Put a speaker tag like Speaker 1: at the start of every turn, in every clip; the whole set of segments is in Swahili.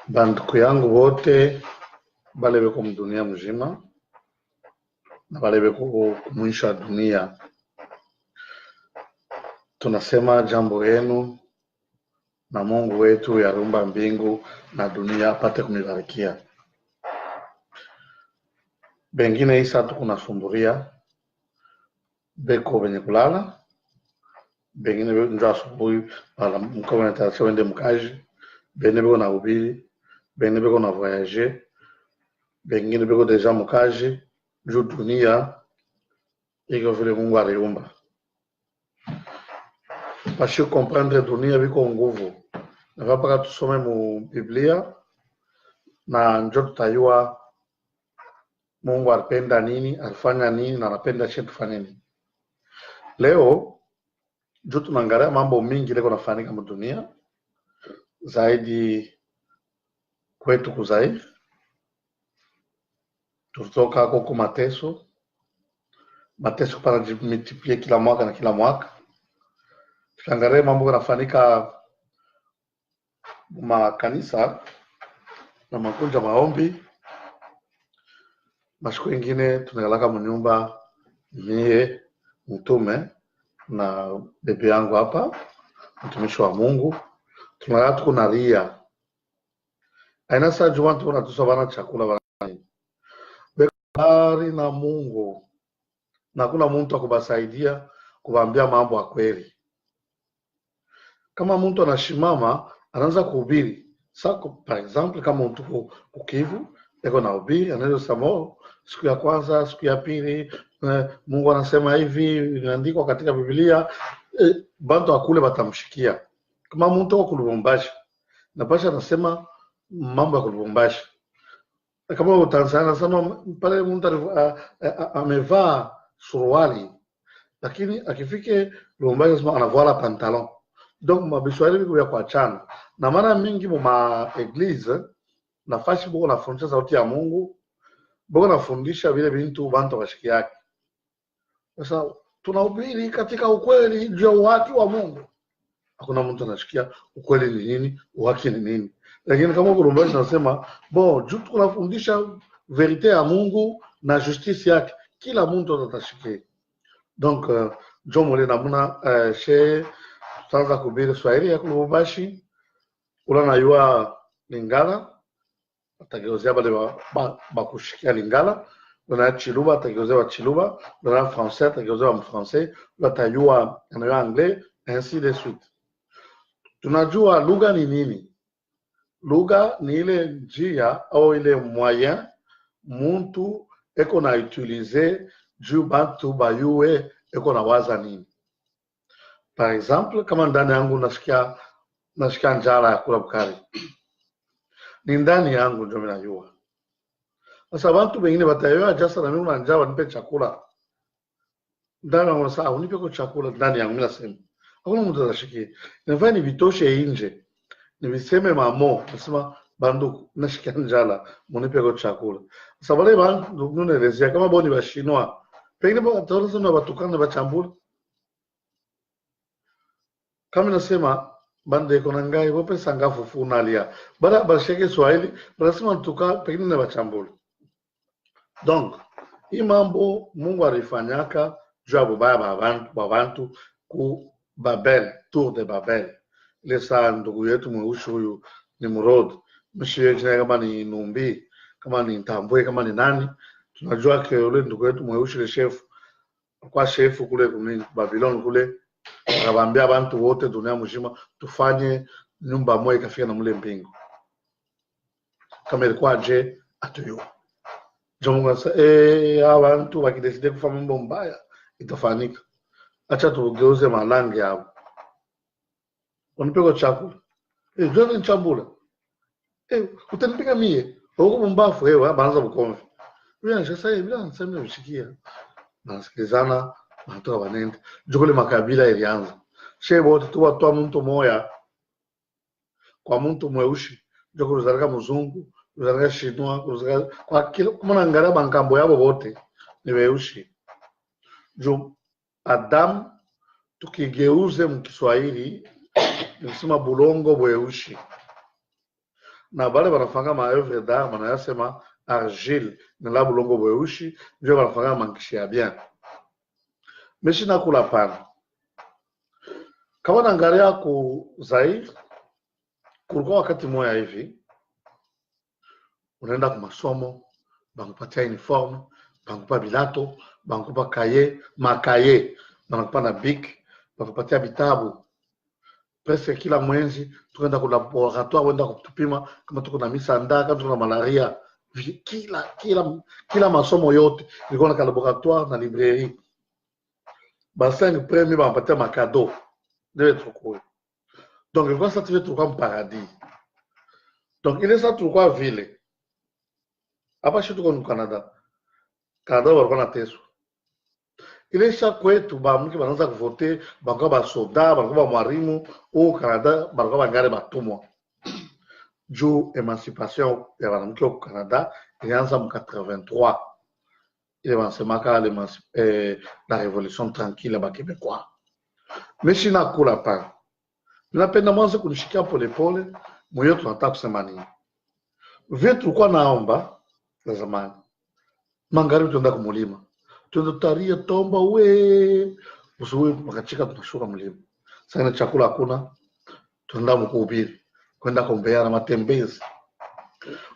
Speaker 1: Banduku yangu wote bale beko mdunia mzima na bale beko mwisho wa dunia, tunasema jambo yenu na Mungu wetu yarumba mbingu na dunia apate kumibarikia. Bengine isa tukunasumburia beko benye kulala, bengine njo asubuhi wala mkome natarasha wende mkaji, bengine beko na ubili, bengine beko na voyager, bengine beko deja mkaji juu dunia iko vile Mungu aliumba. Pashi comprendre dunia biko nguvu. Na paka tusome mu Biblia na njo tutayua Mungu alipenda nini, alifanya nini na anapenda sisi tufanye nini. Leo juu tunaangalia mambo mingi leo nafanyika mu dunia zaidi kwetu kuzai. Tutoka huko mateso para multiplier kila mwaka na kila mwaka. Tukiangalia mambo yanafanyika makanisa na makunja maombi, masiku ingine tunagalaka mnyumba mie mtume na bebe yangu hapa mtumishi wa Mungu, tunagalaka tukunalia aina saa juma tunatusabana chakula bana bekari na Mungu na kuna mtu akubasaidia kuwaambia mambo ya kweli. Kama mtu anashimama anaanza kuhubiri sako, par exemple kama mtu kukivu eko na hubiri anaweza sema siku ya kwanza, siku ya pili, Mungu anasema hivi, inaandikwa katika Biblia, bantu akule batamshikia. Kama mtu wa Lubumbashi na pasha anasema mambo ya Lubumbashi, kama Tanzania anasema pale mtu amevaa suruali lakini akifike Lubumbashi anasema anavala pantalon. Donc mabiswahili biko ya kuachana na mara mingi ma eglise nafasi boko nafundisha sauti ya Mungu, boko nafundisha vile bintu bantu bashiki yake. Sasa tunahubiri katika ukweli juu ya uhaki wa Mungu, hakuna mtu anashikia ukweli ni nini, uhaki ni nini. Lakini kama Lubumbashi nasema bon juu tunafundisha verite ya Mungu na justice yake, kila mtu atashikia. Donc jomole namuna she tutaanza kuhubiri Swahili ya Lubumbashi, ula na yua Lingala atageuzia bale bakushikia Lingala, ula na Chiluba atageuzia wa Chiluba, ula na Français atageuzia wa Français, ula tayua anayua Anglais, ainsi de suite. Tunajua lugha ni nini. Lugha ni ile njia au ile moyen muntu eko na utilize juu bantu bayue eko na waza nini. Par exemple, kama ndani yangu nasikia njala ya kula bukari, ni ndani yangu ndio minajua. Sasa bantu bengine batayua jasa na mimi na njala nipe chakula, ndani yangu sasa unipe kwa chakula ndani yangu, mimi nasema hakuna mtu atashikia. Nafanya ni vitoshe nje, ni viseme mamo nasema bandu nashikia njala munipe kwa chakula. Sasa wale bantu nunelezea kama boni bashinwa pengine bataweza na batukana bachambula. Kama nasema bande kona ngai wope sanga fufu nalia bara basheke Swahili barasema tuka pengine na bachambula. Donc hii mambo Mungu alifanyaka juu ya bubaya babantu ku Babel, Tour de Babel. Ile saa ndugu yetu mweusi huyu ni Murod, mshie jina kama ni Numbi, kama ni Ntambwe, kama ni nani, tunajua ke ule ndugu yetu mweusi le chef kwa chef kule Babylon kule, akawaambia abantu wote dunia mzima tufanye nyumba moja ikafika na mule mbingu. Kama ilikuwa je atuyua. Mungu sasa abantu wakideside kufanya mambo mbaya itafanyika. Acha tugeuze malangi hapo. Unipego chakula. Jona nchambula. Utanipiga mie. Huko mbafu baanza bukomvi. Wewe sasa hivi bila nasema mshikia. Nasikilizana watu wanende. Jukule makabila ilianza. Shehe wote tu watu mtu moya kwa mtu mweusi. Jukule zaraka mzungu, zaraka shinwa, kwa kila kama naangalia bankambo yabo wote ni weusi. Juu Adam tukigeuze mkiswahili nasema bulongo bweushi. na bale banafanga ma œuvre d'art banayasema argile na la bulongo bweushi ndio banafanga mankishi ya bien. Meshi nakula pana kama naangalia ku Zaire, kulikuwa wakati moja hivi unaenda kwa masomo, bankupatia uniforme, bankupa bilato, bankupa kaye, makaye, bankupa na bik, bankupatia vitabu. Presque kila mwezi tukaenda kwa laboratoire, wenda kutupima kama tuko na misanda, kama tuko na malaria. Kila masomo yote ilikuwa na laboratoire na librairie. Ba 5 premiers bankupatia makado. Ndio tukoi. Donc ilikuwa ça tu trouves comme paradis. Donc il est ça tulikuwa vile. Hapa shi tuko mu Canada. Canada walikuwa na teso. Ile sha kwetu ba mki banaanza kuvote, bakawa ba soda, bakawa ba mwarimu au Canada, bakawa bangare batumwa. Juu emancipation ya wanamke au Canada ilianza mu 83. Ile wanasema la révolution tranquille ba Québécois. Meshi na kula pa. Ninapenda mwanzo kunishikia polepole, moyo tunataka kusema nini. Vitu tulikuwa naomba na zamani. Magharibi tuenda kumulima. Tuenda taria tomba we. Usuwe makachika tunashuka mlima. Sasa chakula hakuna. Tuenda mkuhubiri. Kwenda kumbeana matembezi.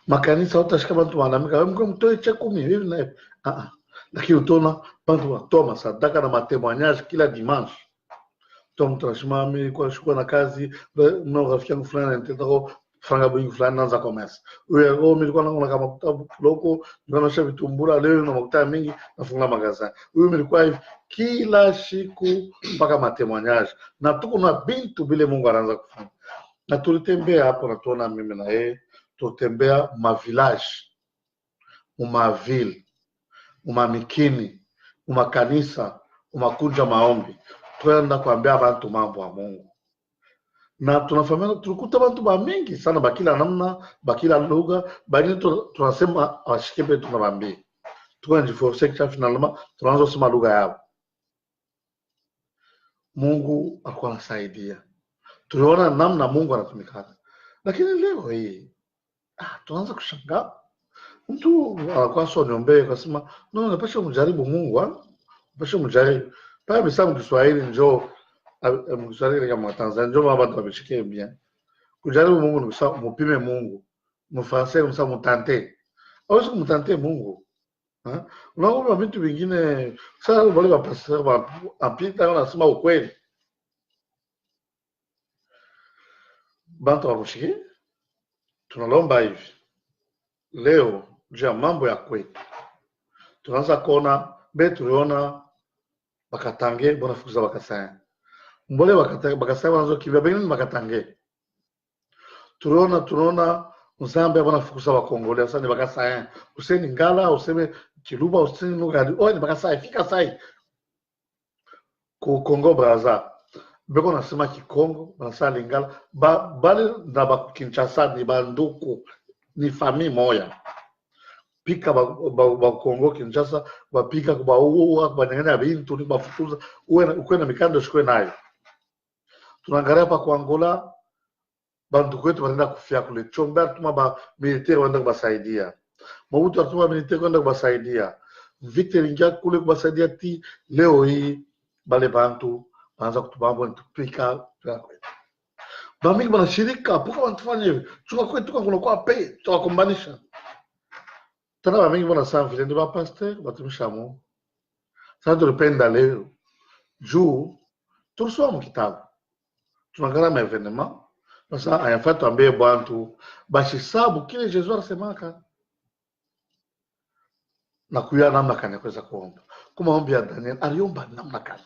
Speaker 1: Makanisa utashika bantu wanamika. Wewe mko mtoe cha 10 hivi na hivi. Lakini utaona bantu watoma sadaka na matemoignage kila dimanche. Tom tunashimami kwa shukrani na kazi. Mna rafiki yangu fulani anataka franga bwingi fulani naanza commerce. Wewe nilikuwa naona kama kitabu loko, nilikuwa na vitumbura leo na makuta mingi nafunga magazini. Wewe nilikuwa hivi kila siku mpaka matemoignage. Na tuko na bintu bile Mungu anaanza kufanya. Na tulitembea hapo na tuona mimi na yeye, tutembea ma village, ma ville, ma mikini, ma kanisa, ma kunja maombi. Tuenda kuambia abantu mambo ya Mungu. Na tunafahamiana tulikuta bantu ba mingi sana bakila namna, bakila lugha, bali tunasema washikepe tunabambia. Tukajiforce kisha finalement tunaanza kusema lugha yao. Mungu alikuwa anasaidia. Tuliona namna Mungu anatumika. Lakini leo hii tunaanza kushangaa. Mtu anakuwa sio niombe akasema, "No, napaswa mjaribu Mungu, napaswa mjaribu." Pale bisamu Kiswahili njoo Mkiswahili kama Tanzania njoo watu wabishikie bien. Kujaribu Mungu ni kusema mpime Mungu. Mfransa ni kusema mtante. Hawezi kumtante Mungu. Unaona vitu vingine sasa wale wa pastor wa apita wanasema ukweli. Bantu wakushiki. Tunalomba hivi. Leo juu mambo ya kwetu. Tunaanza kuona tuliona bakatange bona fukuza bakasanya. Mbole bakasanya wanazo kibia bengine bakatange. Tunaona Mzambe bwana fukuza wa Kongolea sasa ni bakasanya. Useni Ngala, useme Kiluba, useni Nugadi. Ni bakasanya fika sai. Ku Kongo Brazza. Beko nasema Kikongo, nasema Lingala, bale na ba Kinshasa ni banduku ni famille moya. Pika ba Kongo Kinshasa, bapika kwa uwa banengana bintu ni bafukuza uwe na mikando shikwe nayo. Tunaangalia hapa kwa Angola bantu kwetu wanaenda kufia kule Chomba, tuma ba militaire wanaenda kubasaidia. Mabutu atuma militaire wanaenda kubasaidia. Vite lingia kule kubasaidia ti leo hii bale bantu wanaanza kutubamba nitupika kwetu. Ba mingi banashirika puka wanatufanya hivi. Tuka kwetu kwa pe, tukakombanisha. Tana ba mingi wanasema vile ndio ba pasteur batumisha Mungu. Sasa tulipenda leo juu tulisoma kitabu. Tunaangalia maevenement. Sasa ayafaa tuambie bantu bashisabu kile Yesu alisemaka. Na kuya namna kani kuweza kuomba. Kuma ombi ya Daniel aliomba namna kani.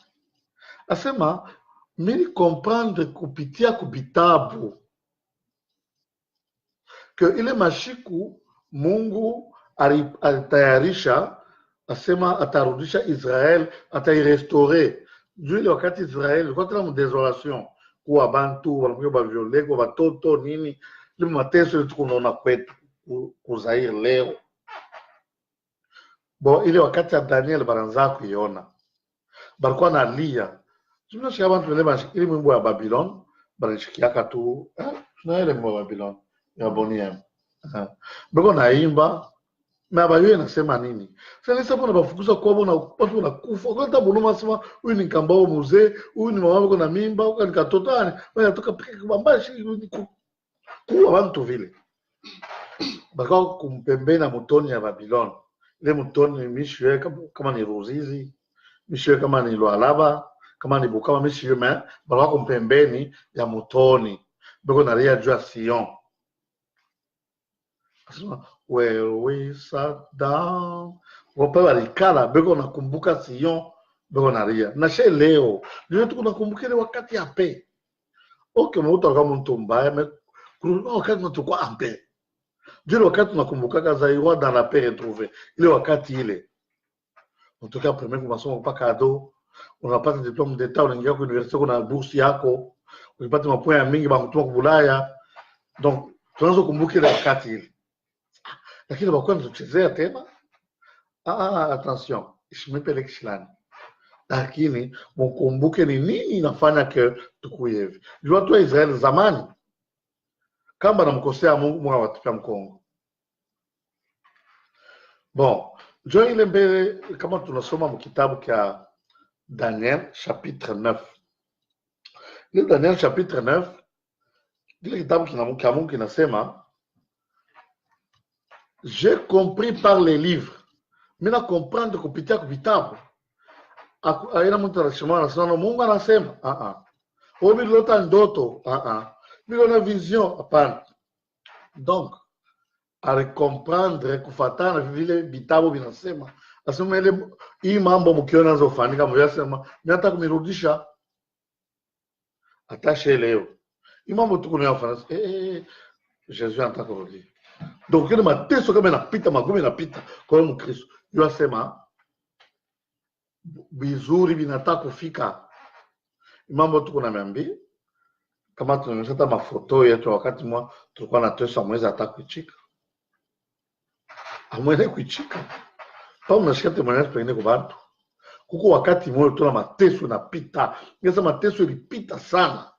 Speaker 1: Asema mimi comprendre kupitia kubitabu que ile mashiku Mungu alitayarisha, asema atarudisha Israel, atairestore. Juu ile wakati Israel ilikuwa tena mdesolation kwa bantu wanakuwa baviole kwa watoto nini, ile mateso tukunaona kwetu ku Zaire leo. Bo ile wakati ya Daniel baranza kuiona. Balikuwa na lia. Tunashika bantu wale bashikiri mambo ya Babylon, banashikiaka tu, tunaele mambo ya Babylon. ya Boniem. Beko naimba na bayo nasema nini? Sasa sababu unabafukuza kwa bona watu wanakufa. Ukata buluma sema huyu ni kambao mzee, huyu ni mama wako na mimba, huyu ni katotani, wewe unatoka pika kubambashi kuwa watu vile. Bakao kumpembeni na mutoni ya Babylon. Ile mutoni mishwe kama ni Ruzizi, mishwe kama ni Lualaba, kama ni Bukama mishwe bakao kumpembeni ya mutoni. Beko nalia jua Sion. Where we sat down. Wape walikala, beko nakumbuka Sion, beko nalia. Na she leo, ndio tunakumbuka ile wakati ya pe. Okay, mtu kama mtu mbaya, kuna wakati tunatukua ampe. Ndio wakati tunakumbuka Zaïwa dans la paix retrouvée. Ile wakati ile. Unatoka premier kwa masomo mpaka ado, unapata diplome d'etat, unaingia kwa university kuna bourse yako, unapata mapoint mingi ba kutuma kubulaya. Donc, tunaanza kukumbuka ile wakati ile. Lakini bakwa mtuchezea tena. Attention, ishimepeleka shilani. Lakini mkumbuke ni nini inafanya ke tukuye hivi. Jua tu Israeli zamani kama namkosea Mungu mwa watupia mkongo. Bon, njoo ile mbele kama tunasoma mkitabu kia Daniel chapitre 9. Le Daniel chapitre 9, ile kitabu kinamuka Mungu kinasema j'ai compris par les livres. Mina comprendre kupitia vitabu. Aina mtu anasema anasema Mungu anasema wewe bilota ndoto bilona vision hapana. Donc à comprendre kufatana vile vitabu vinasema asema ile hii mambo mkiona zofanyika mnasema mimi nataka kumirudisha atashe leo. Hii mambo tukunayofanya Jésus anataka kurudi. Donc ile mateso kama inapita magome inapita kwa hiyo Mkristo yasema vizuri vinataka kufika. Mambo tuko na miambi kama tunaonyesha mafoto yetu wakati mwa tulikuwa na Yesu mwezi atakuichika. Amwene kuichika. Paulo unashikate mwanzo pengine kwa watu. Kuko wakati mmoja tuna mateso napita. Ngeza mateso ilipita sana.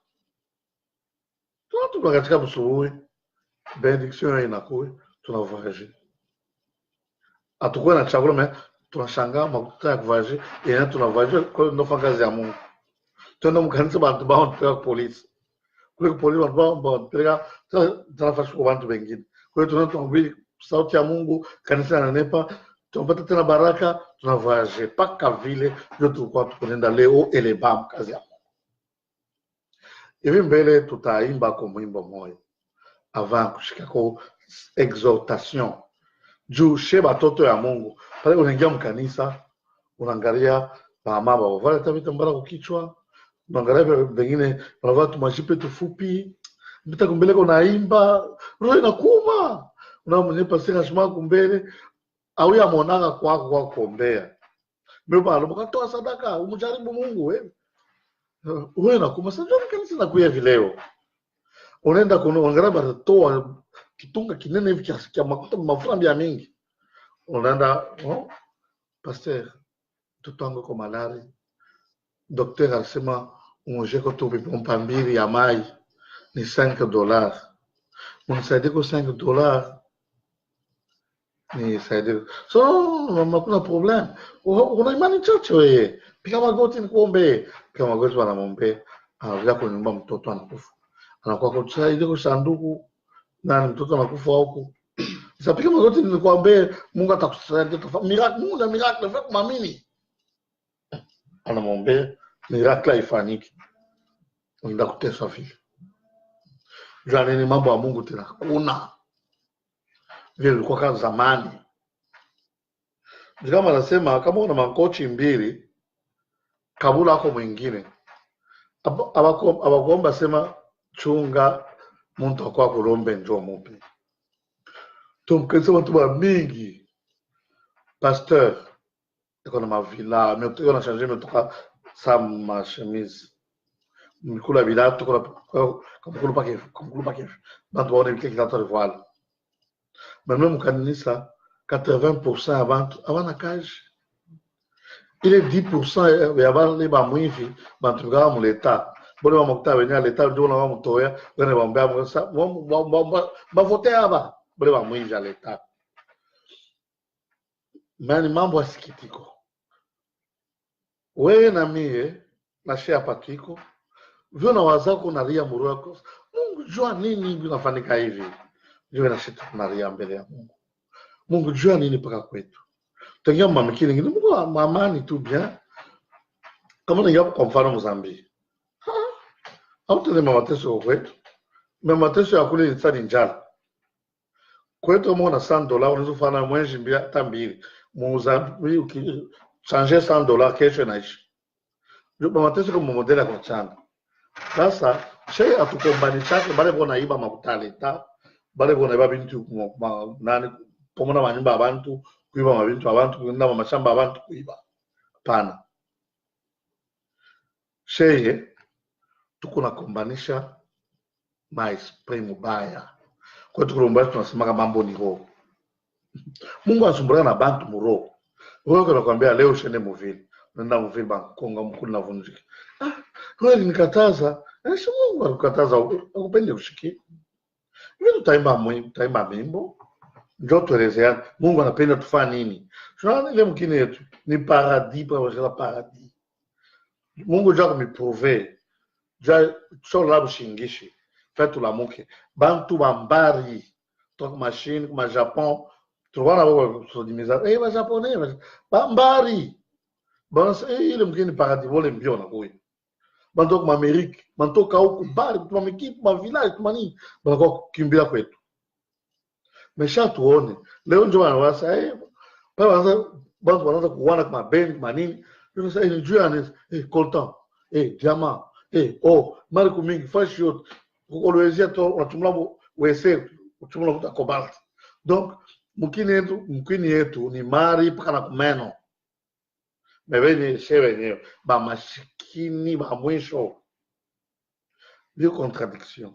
Speaker 1: Tunato katika msubuhi. Benediction inakuwa tunavoyager. Atakuwa na chakula mais tunashangaa makuta ya kuvaje na tunavaje kwa ndofa kazi ya Mungu. Tuna mkanisa bantu bao kwa polisi. Kule polisi bantu bao pega tunafanya kwa bantu wengine. Kwa hiyo tunatuambia sauti ya Mungu kanisa linanepa tunapata tena baraka tunavaje paka vile ndio tulikuwa tunaenda leo elebam kazi ya Mungu. Hivi mbele tutaimba kwa mwimbo mmoja avant kushika kwa exhortation. Juu sheba toto ya Mungu. Pale unaingia mkanisa, unaangalia mama wale tabita mbara kukichwa, unaangalia wengine wanavaa tumashipe tufupi, mbita kumbele unaimba, roho inakuuma. Unamnipa sina shima kumbele, au ya monanga kwako kwa kuombea. Mbona unatoa sadaka, umjaribu Mungu wewe. Wewe inakuuma sasa mkanisa nakuya vileo. Unaenda kuangalia baratoa kitunga kinene hivi kiasi kia makuta mafuta ya mingi. Unaenda pasteur tutango kwa malari. Docteur alisema unjeko tu pompa mbili ya mai ni $5. Unisaidie kwa $5 ni saidie. So hakuna problem. Una imani chache wewe. Pika magoti nikuombe. Pika magoti wanamwombea. Anakuja kunyumba mtoto anakufa. Anakuwa kusaidia kwa sanduku na mtoto anakufa huko. Sasa pika magoti nikuombe Mungu atakusaidia miracle. Mungu na miracle fanya kuamini. Anamwombea miracle haifanyiki. Unaenda kuteswa vile. Jana ni mambo ya Mungu tena. Kuna vile ilikuwa kama zamani. Kama anasema kama una makochi mbili kabula yako mwingine. Abakuomba sema chunga mtu akwa kulombe njoo mupe. Tumkese watu wa mingi. Pasteur eko na mavila, mtu na changer mtoka sama chemise. Mikula bila tukona comme pas que bantu baone bike kitata voile. Même kanisa 80% avant na cage. Il est 10% ya bale ba mwivi bantu ngawa muleta. bone ba makuta benya leta ndio na mutoya bone ba mbaya msa ba voter aba bone ba mwinja leta mani mambo asikitiko wewe na mie na shia patiko vyo na wazako na ria muru yako Mungu jua nini vinafanyika hivi ndio na shita na ria mbele ya Mungu Mungu jua nini paka kwetu tengia mamikini ngine Mungu amani tu bien kama ninga kwa mfano Mozambique au tena mateso kwetu mateso ya kule ni njala kwetu mwana $100 unaweza fanya mwezi mbili tambili Mozambique changer $100 kesho inaishi ndio mateso kama modela kwa chana sasa shey atukombanisha bale bona iba makuta leta bale bona iba bintu nani pomona manyumba abantu kuiba mabintu abantu kuenda mashamba abantu kuiba pana shey tuko na kombanisha maesprit mubaya kwa tukulomba tunasema mambo ni roho Mungu asumbura na bantu mu roho wewe unakwambia leo ushende muvili nenda muvili Kongo mkuu na vunjika wewe nikataza Yesu Mungu alikataza ukupende kushiki. Hivi tutaimba mimbo. Njoo tuelezea Mungu anapenda tufanye nini. Tunaona ile mkini yetu ni paradis pour la paradis. Mungu jua kumiprouver. Jua chola bushingishi. Faites la muke. Bantu bambari. Toka machine kuma Japon. Tunaona wao sodimiza. Ba japonais bambari. Basi ile mkini paradis wole mbio na kwa bantoka Amerika, bantoka huko bali tuma mikipu ma village tuma nini banakuwa kimbia kwetu. Mesha tuone leo ndio wanawasa pale bantu wanaanza kuona kama band manini ndio sasa ni jua coltan diamant mari mingi fashi yote kukolezea to watumla wese utumla kuta cobalt. Donc mkini yetu ni mari paka na kumeno Mebeni shevenye ba mashikini ba mwisho bio contradiction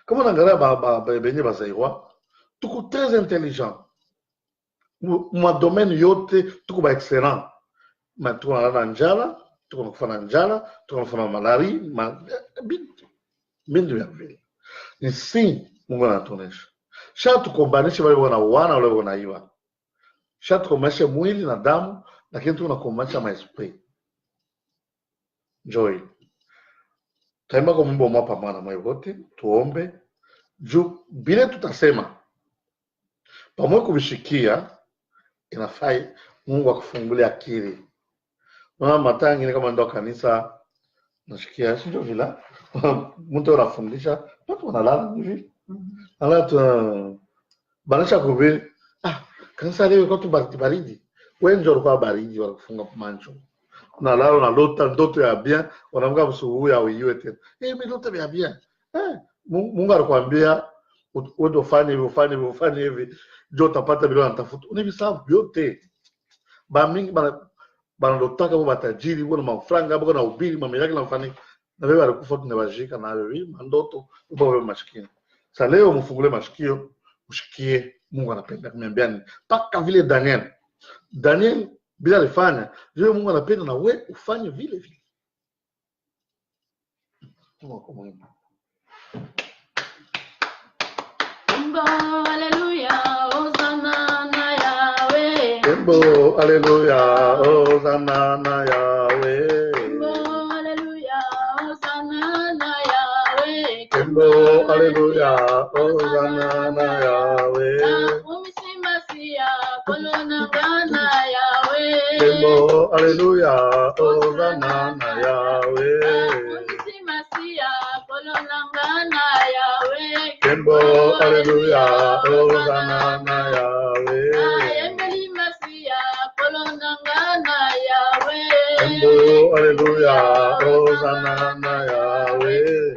Speaker 1: comme on angalia ba benye ba zairwa tuko très intelligent mu domaine yote tuko ba excellent ma tuko na njala tuko kufanya njala tuko kufanya malari bindu ya vile ni si Mungu anatuonesha shatu kombanisha wale wana wale wanaiba shatu kombanisha mwili na damu lakini tunakombanisha maesprit joy taimba kwa Mungu mwapa mwana mwe wote tuombe juu bila tutasema pamoja kubishikia inafai Mungu akufungulia akili mama matangi kama ndo kanisa nashikia sio vila mtu anafundisha watu wanalala hivi alafu banisha kubi kanisa leo kwa tu baridi wengi walikuwa baridi walifunga mancho na lalo na lota ndoto ya bien wanaamka usubuhi au iwe tena mimi ndoto ya bien Mungu alikwambia wewe ufanye hivi ndio utapata bila unatafuta univisabu yote ba mingi bana lotaka kwa matajiri bwana mafranga bwana ubiri mamiraki na mfani na wewe alikufa tunawajika na wewe ndoto ubawe maskini sasa leo mfungule mashikio ushikie Mungu anapenda kuniambia nini paka vile Daniel bila alifanya vile Mungu anapenda na wewe ufanye vile vile.
Speaker 2: Hallelujah, Hosanna na Yahweh.
Speaker 1: Hallelujah, Hosanna na Yahweh.
Speaker 2: Hallelujah, Hosanna na Yahweh.
Speaker 1: Hallelujah, Hosanna na Yahweh.
Speaker 2: Kolona gana Yahweh.
Speaker 1: Hallelujah, Hosanna na Yahweh.
Speaker 2: Masia, kolona gana Yahweh.
Speaker 1: Hallelujah, Hosanna na Yahweh.
Speaker 2: Emeli Masia, kolona gana Yahweh.
Speaker 1: Hallelujah, Hosanna na Yahweh.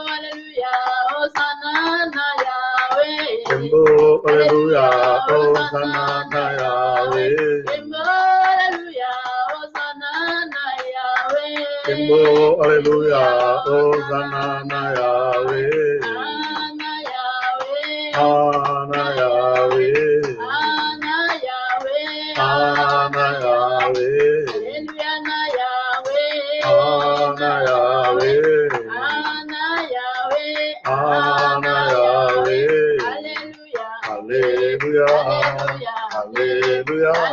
Speaker 2: Hallelujah, Hosanna na Yahweh.
Speaker 1: Hallelujah, Hosanna na Yahweh.
Speaker 2: Hallelujah, Hosanna na Yahweh.
Speaker 1: Hallelujah, Hosanna na Yahweh.
Speaker 2: Ana Yahweh.
Speaker 1: Ana Yahweh.
Speaker 2: Ana Yahweh.
Speaker 1: Ana Yahweh.
Speaker 2: Hallelujah na Yahweh.
Speaker 1: Ana Yahweh. Hallelujah. Hallelujah.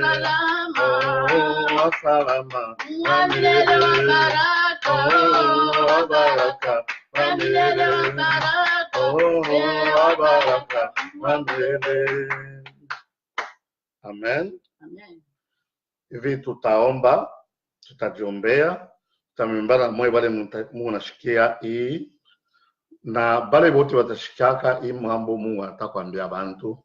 Speaker 1: Hallelujah. wa salama
Speaker 2: wa milele wa baraka,
Speaker 1: wa baraka
Speaker 2: wa milele wa baraka,
Speaker 1: wa baraka wa milele. Amen.
Speaker 2: Amen.
Speaker 1: Hivi tutaomba, tutajiombea, tutamwimbana moyo wale Mungu anashikia hii na bale wote watashikaka hii mambo Mungu anataka kuambia abantu.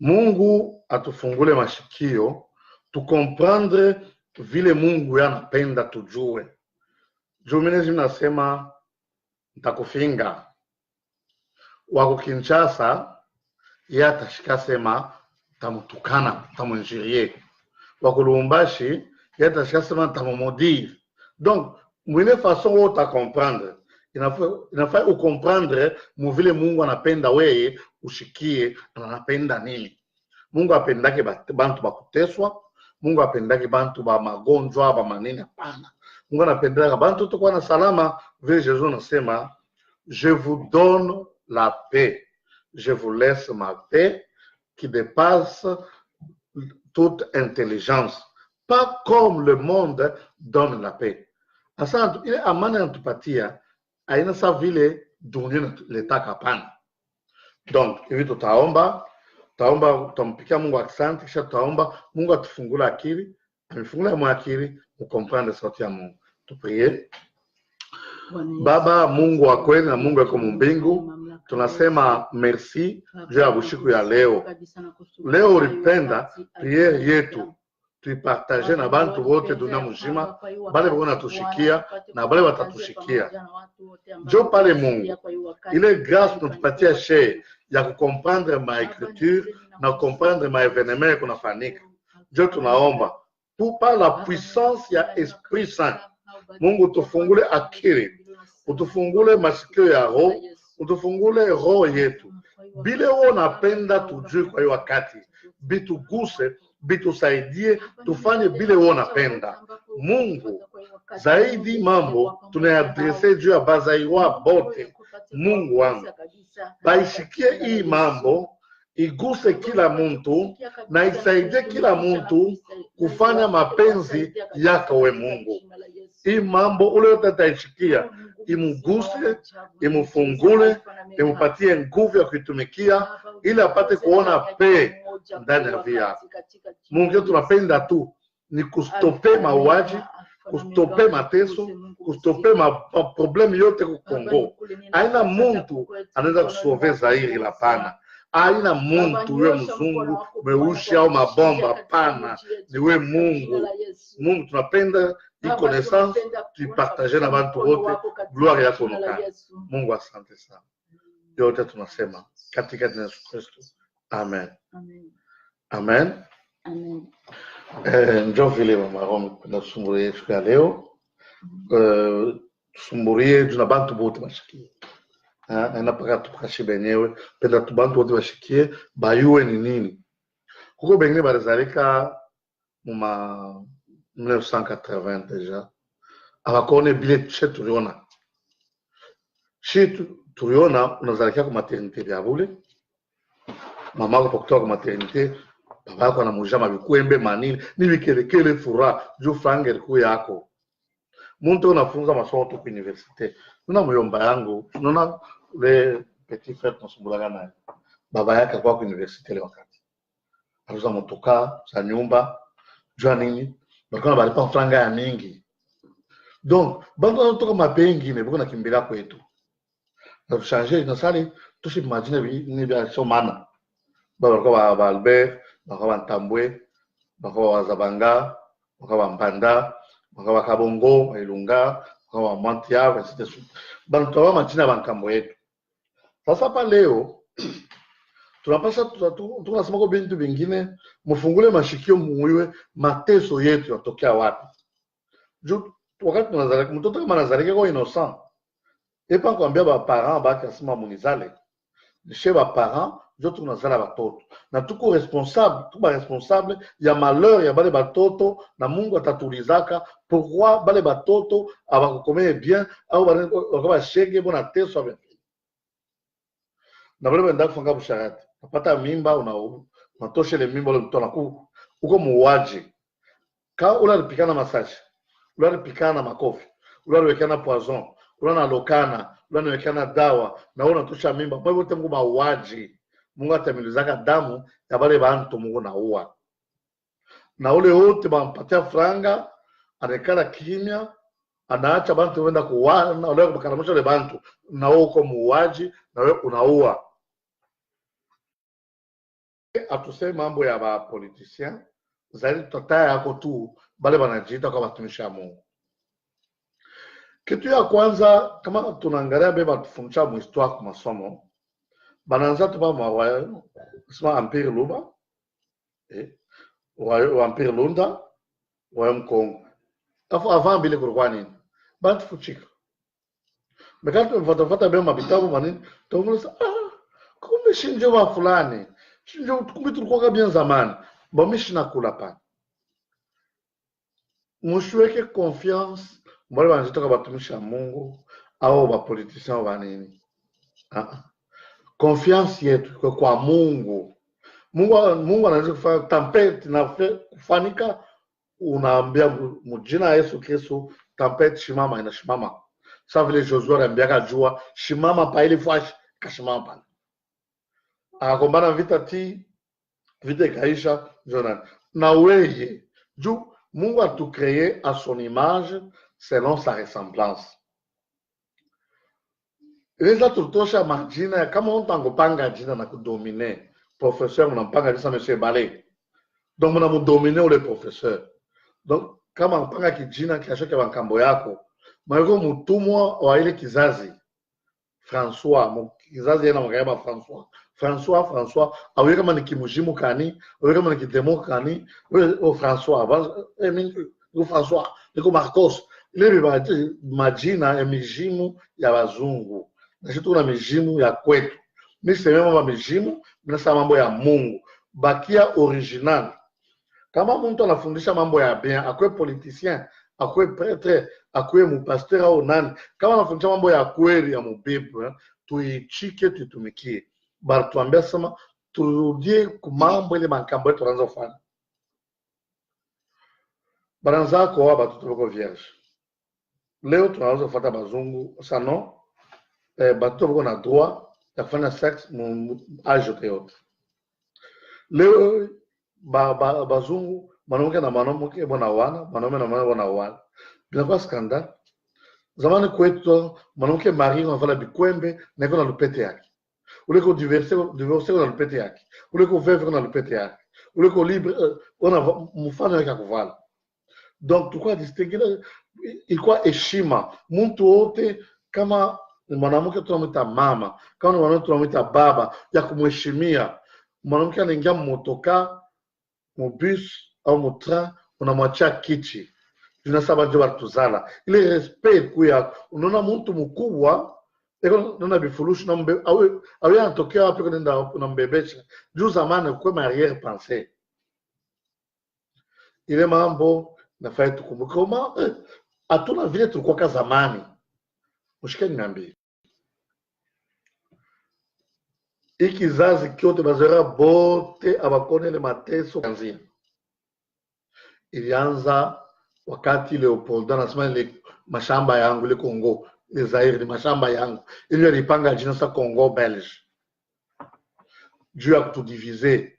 Speaker 1: Mungu atufungule mashikio tukomprendre vile Mungu yanapenda tujue. Mwenyezi Mungu nasema nitakufinga. Wako Kinshasa yeye atashika sema tamutukana, tamunjirie. Wako Lubumbashi yeye atashika sema tamumodire. Donc, mwile façon où ta comprendre. Inafaa ukomprendre vile Mungu anapenda wewe ushikie anapenda nini. Mungu apendake bantu bakuteswa, Mungu apendake bantu ba magonjwa ba manini hapana. Mungu anapendaka bantu tukua na salama vile Jésus anasema je vous donne la paix. Je vous laisse ma paix qui dépasse toute intelligence. Pas comme le monde donne la paix. Asa ile amani anatupatia aina sa vile dunia letaka hapana. Donc hivi tutaomba tutampikia Mungu asante, kisha tutaomba Mungu atufungule akili, amefungula mwa akili ukomprendre sauti ya Mungu. Tuprie. Baba Mungu wa kweli na Mungu wako mbingu, tunasema merci juu ya bushiku ya leo. Leo ulipenda priere yetu tuipartage na bantu wote dunia mzima, bale wana tushikia na bale watatushikia. Jo pale Mungu, ile grâce unatupatia share ya kukomprendre ma écriture na comprendre ma événement kunafanyika. Jo tunaomba pour par la puissance ya Esprit Saint, Mungu tufungule akili, utufungule masikio ya roho, utufungule roho yetu. Bile wewe unapenda tujue kwa hiyo wakati, bituguse, bitusaidie tufanye bile wewe unapenda. Mungu zaidi mambo tunayadrese juu ya bazaiwa bote. Mungu wangu baishikie hii mambo, iguse kila mtu na isaidie kila mtu kufanya mapenzi yako we Mungu. Hii mambo ule yote ataishikia, imuguse, imufungule, imupatie nguvu ya kuitumikia ili apate kuona pe ndani ya via. Mungu tunapenda tu ni kustope mauaji, kustope mateso, kustope problemu yote ku Kongo. Haina muntu anaweza kusove Zaire la pana. Haina muntu we mzungu meushi au mabomba pana. Ni we Mungu. Mungu tunapenda hii connaissance tuipartage na bantu wote. Gloire yako nokana. Mungu asante sana. Yote tunasema katika jina la Yesu Kristo. Amen. Amen.
Speaker 2: Amen.
Speaker 1: Njoo vile mama Rome kuna sumburie siku ya leo. Sumburie tuna bantu bote bashikie. Anapaka tukashi benyewe penda tu bantu bote bashikie bayue ni nini. Kuko bengine barizalika muma 1980 deja. Abakone bile chetu tuliona. Chetu tuliona unazalika kwa maternité ya bule. Mama kwa kutoka kwa maternité baba yako anamujama bikwembe manini ni bikelekele fura juu frange liku yako. Muntu unafunza masomo tu kwa universite. Nuna muyomba yangu, nuna le petit frère tunasumbulaga naye. Baba yake kwa universite ile wakati. Aluza motoka za nyumba, jua nini? Bakona balipa franga ya mingi. Donc, bantu wanatoka mapengi ne bako nakimbila kwetu. Na tuchanger na sali tushi imagine ni bia somana. Baba kwa Albert, bako Ntambwe, bako Zabanga, bako Mpanda, bako Kabongo, Ilunga, bako Mantia, etc. Bantu wa majina bankambo yetu. Sasa pa leo tunapasa tunasema kwa bintu vingine mfungule mashikio muiwe mateso yetu yatokea wapi. Juu wakati tunazalika mtoto kama anazalika kwa innocent. Epa kuambia ba parents ba kasema munizale. Chez ba parents jo tunazala batoto. Na tuko responsable ya malheur ya bale batoto na Mungu atatulizaka pourquoi bale batoto abakokomee bien au bakaba shege bona teso avec. Na bale benda kufanga busharati. Napata mimba unatosha ile mimba ile mtu anaku uko muuaji. Ka unalipikana masaji, unalipikana makofi, unalipikana poison, unalokana, unalipikana dawa na unatosha mimba. Kwa hivyo Mungu mauaji. Mungu atamilizaka damu ya wale bantu Mungu naua. Na ule wote bampatia franga, anekala kimya, anaacha bantu wenda kuua, na ule kubakaramusha le bantu, na wewe uko muuaji, na wewe unaua. Atuseme mambo ya ba politicien, zaidi tutataya yako tu bale banajiita kwa watumishi wa Mungu. Kitu ya kwanza kama tunaangalia beba tufundisha mu histoire kwa masomo, bananza tu ba mwa sema Empire Luba, wa Empire Lunda, wa Mkongo. Avant bile kulikuwa nini? Bantu fuchika. Mekatu mfata bema mabitabu manini, tunaona kumbe shinjo wa fulani. Shinjo kumbe tulikuwa bien zamani. Bamishi na kula pa. Mshweke confiance mbele wanajitoka batumishi ya Mungu au ba politiciens wa nini. Confiance yetu kwa Mungu. Mungu anaweza kufanya tempete na kufanika, unaambia mjina Yesu Kristo tempete shimama inashimama. Sasa vile Joshua aliambiaka jua shimama pa ile fwashi kashimama pale. Akakombana vita ikaisha Jonathan. Na wewe juu Mungu a tout créé à son image selon sa ressemblance. Ileza tutosha majina kama mtu angopanga jina na kudomine. Professeur mnampanga jina monsieur Balé. Donc mnamudomine ule professeur. Donc kama mpanga kijina kiashoke bankambo yako, maiko mutumwa wa ile kizazi. François, kizazi yana mkayaba François, awe kama ni kimujimu kani, awe kama ni kidemo kani, o François, François, niko Marcos. Ile majina ya mijimu ya wazungu. Na sisi tuna mijimu ya kwetu. Mimi sema mambo mijimu, mimi sema mambo ya Mungu. Bakia original. Kama mtu anafundisha mambo ya bien, akwe politicien, akwe prêtre, akwe mpasteur au nani, kama anafundisha mambo ya kweli ya mbible, tuichike tutumikie. Bali tuambia sema turudie ku mambo ile makambo yetu tunaanza kufanya. Baranza kwa watu tuko vierge. Leo tunaanza kufuata bazungu, sano batu wako na droit ya kufanya sex mu age yote. Leo bazungu mwanamke na mwanamke wanaoana, mwanaume na mwanaume wanaoana. Bila skandal. Zamani kwetu mwanamke mari anafanya bikwembe na iko na lupete yake. Ule ko divorce na lupete yake. Ule ko veuve na lupete yake. Ule ko libre ona mfano yake kuvala. Donc tukua distinguer ilikuwa heshima. Mtu wote kama mwanamke tunamwita mama, kama mwanamke tunamwita baba, ya kumheshimia. Mwanamke anaingia motoka, mobus au motra, unamwachia kiti. Tunasaba ndio watuzala. Ile respect kuya, unaona mtu mkubwa, unaona bifurushi na mbe awe anatokea wapi kwenda unambebesha. Juu zamani kwa arrière pensée. Ile mambo nafai tukumbuke kama hatuna vile tulikuwa kwa zamani. Mshikeni niambie. Ikizazi kyote bazera bote abakone ile mateso kanzia. Ilianza wakati Leopold anasema ile mashamba yangu ile Kongo, ile Zaire ni mashamba yangu. Ile alipanga jina sa Kongo Belge. Juu ya kutudiviser.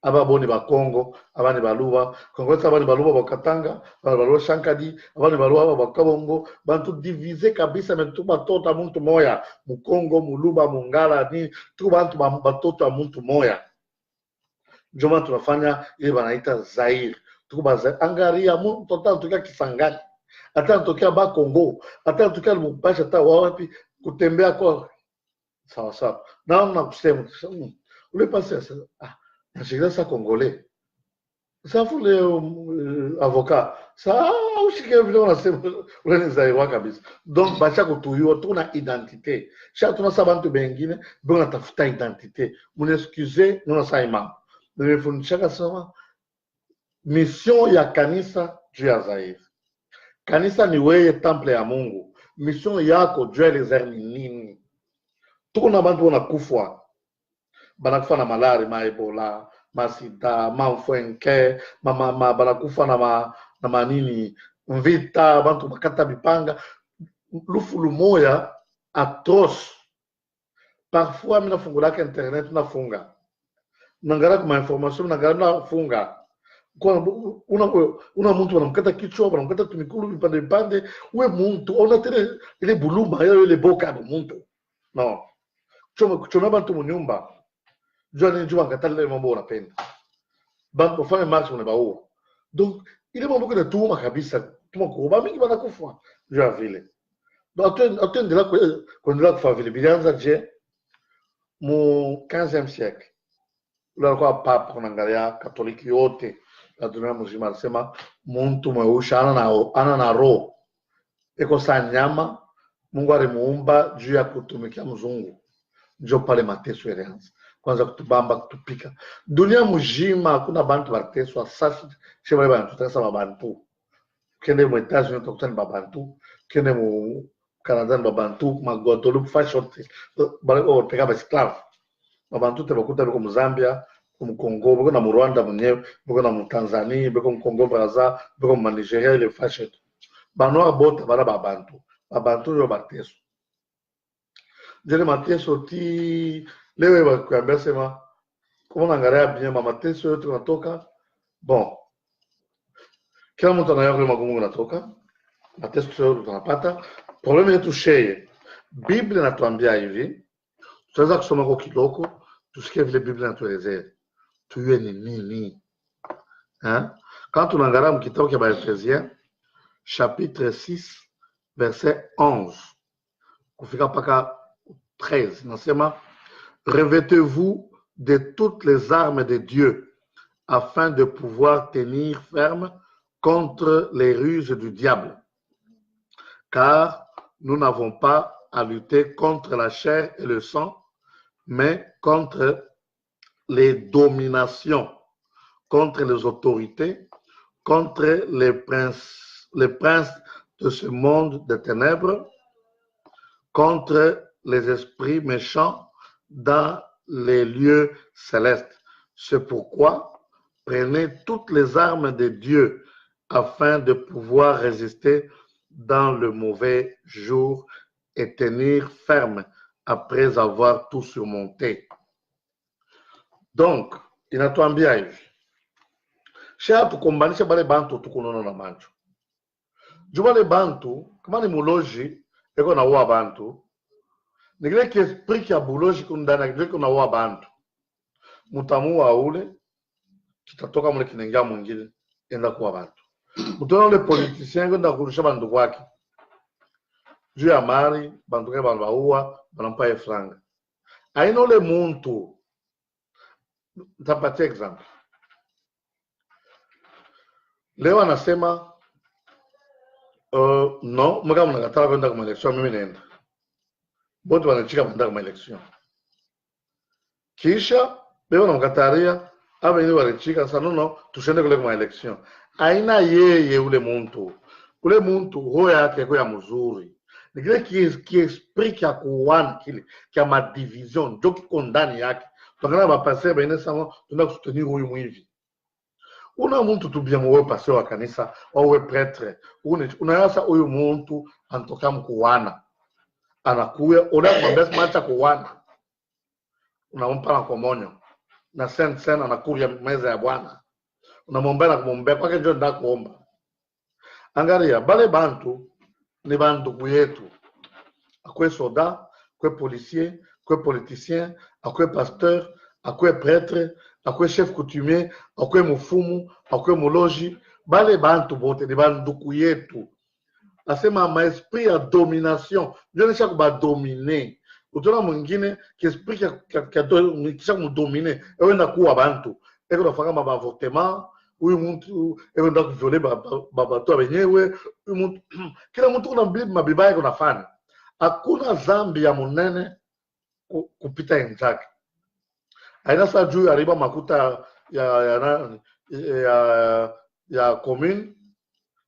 Speaker 1: Aba boni ba Kongo, abani baluba, Kongo tsa abani baluba bakatanga, abani baluba Shankadi, abani baluba bakabongo, bantu diviser kabisa metu batota muntu moya, mu Kongo, mu Luba, mu Ngala ni tu bantu batota muntu moya. Njoma tunafanya ile banaita Zaire. Tukubaza angaria mu total tukia Kisangani. Hata tokea ba Kongo, hata tokea Lubumbashi hata wapi kutembea kwa sawa sawa. Naona kusema ule pasi c'est ça congolais. Ça faut les avocats. Ça aussi que vile wanasema wale Zaire kabisa. Donc bacha kutuyua tuna identité. Cha tuna sabantu bengine bona tafuta identité. M'excuser nous sa imam. Nimefundisha sema mission ya kanisa juu ya Zaire. Kanisa ni wewe temple ya Mungu. Mission yako juu ya les nini? Tuna bantu wanakufa. Banakufa na malaria, ma Ebola, ma sida, ma mfwenke, banakufa na manini mvita bantu bakata bipanga lufulu moya atroce. Parfois mina fungulaka internet nafunga nangara kuma information nangara nafunga una muntu wanamkata kichwa wanamkata tumikulu vipande vipande we muntu ona tele ile buluma ile boka ya muntu no choma bantu munyumba jua ni jua ngatale mambo unapenda bantu wafanye marche unabaua donc ile mambo kuna tuma kabisa tuma kuba mingi banakufa jua vile donc atendela kuendelea kufa vile bilianza je mu 15e siècle ulikuwa papa kunaangalia katoliki yote na dunia mzima anasema muntu mweusi ana na roho iko saa nyama Mungu alimuumba juu ya kutumikia mzungu ndio pale mateso yalianza kwanza kutubamba kutupika dunia mzima hakuna bantu bateswa sasa shema bantu tesa babantu kende mu États-Unis utokutana babantu kende mu Canada babantu magotolu fashion bale opeka ba esclave babantu te bakuta biko mu Zambia mu Congo biko na mu Rwanda mwenyewe biko na mu Tanzania biko mu Congo Brazza biko mu Nigeria ile fashion banoa bota bala babantu yo bateso jele mateso ti lewe bakuambia sema kama naangalia bien mateso yote tunatoka bon kila mtu anayo magumu yanatoka mateso yote tunapata problemu yetu sheye Biblia inatuambia hivi tunaweza kusoma kwa kidogo tusikie vile Biblia inatuelezea tuyue ni nini quand tunaangalia mkitabu cha Efesiens chapitre 6 verset 11 kufika paka 13 nasema revêtez-vous de toutes les armes de Dieu afin de pouvoir tenir ferme contre les ruses du diable car nous n'avons pas à lutter contre la chair et le sang mais contre les dominations contre les autorités contre les princes de ce monde de ténèbres contre les esprits méchants dans les lieux célestes. C'est pourquoi prenez toutes les armes de Dieu afin de pouvoir résister dans le mauvais jour et tenir ferme après avoir tout surmonté. Donc, inatuambia hivi. Sha tukombanisha bale bantu tukunona na mancho. Jubale bantu, kama ni muloji, eko na uwa bantu, nigile ki esprit ya buloji kundana eko na uwa bantu. Mutamuwa ule, kitatoka mule kinengia mwingine, enda kuwa bantu. Mutona ule politisyen kwenda kurusha bantu kwake. Juu ya mari, bantu kaya bantu uwa, banampa ye franga. Aina ule muntu, nitapatia example. Leo anasema no, mga mnakatala kwenda kwa election mimi naenda. Bote wanachika kwenda kwa election. Kisha leo namkataria aba ni walichika sana no tushende kule kwa election. Aina yeye ule muntu. Ule muntu hoya yake kwa mzuri. Ni kile ki esprit ya kuwana kile kia ma division ndio kondani yake. Tukana ba passer ba ine sama tuna kusutenir huyu mwivi. Una muntu tubia mwewe pase wa kanisa wawe pretre unayasa huyu muntu antoka mkuwana anakuya unakumwambia macha kuwana unampa na komonyo na sen anakuya meza ya Bwana unamwombea na kumwombea kwake ndio ndio kuomba. Angalia bale bantu ni bantu yetu akwe soda akwe policier akwe politicien akwe pasteur akwe prêtre akwe chef coutumier akwe mufumu akwe muloji bale bantu bote ni banduku yetu asema ma esprit ya domination ndio nisha kuba dominer utona mwingine ki esprit kisha kumdominer ewenda kuwa bantu eko nafanga ma avortement huyu mtu ewenda kuvioler babato benyewe huyu mtu kila mtu kuna mabibaya yako nafanya hakuna zambi ya munene kupita enzake. Aina sa juu arriba makuta ya commune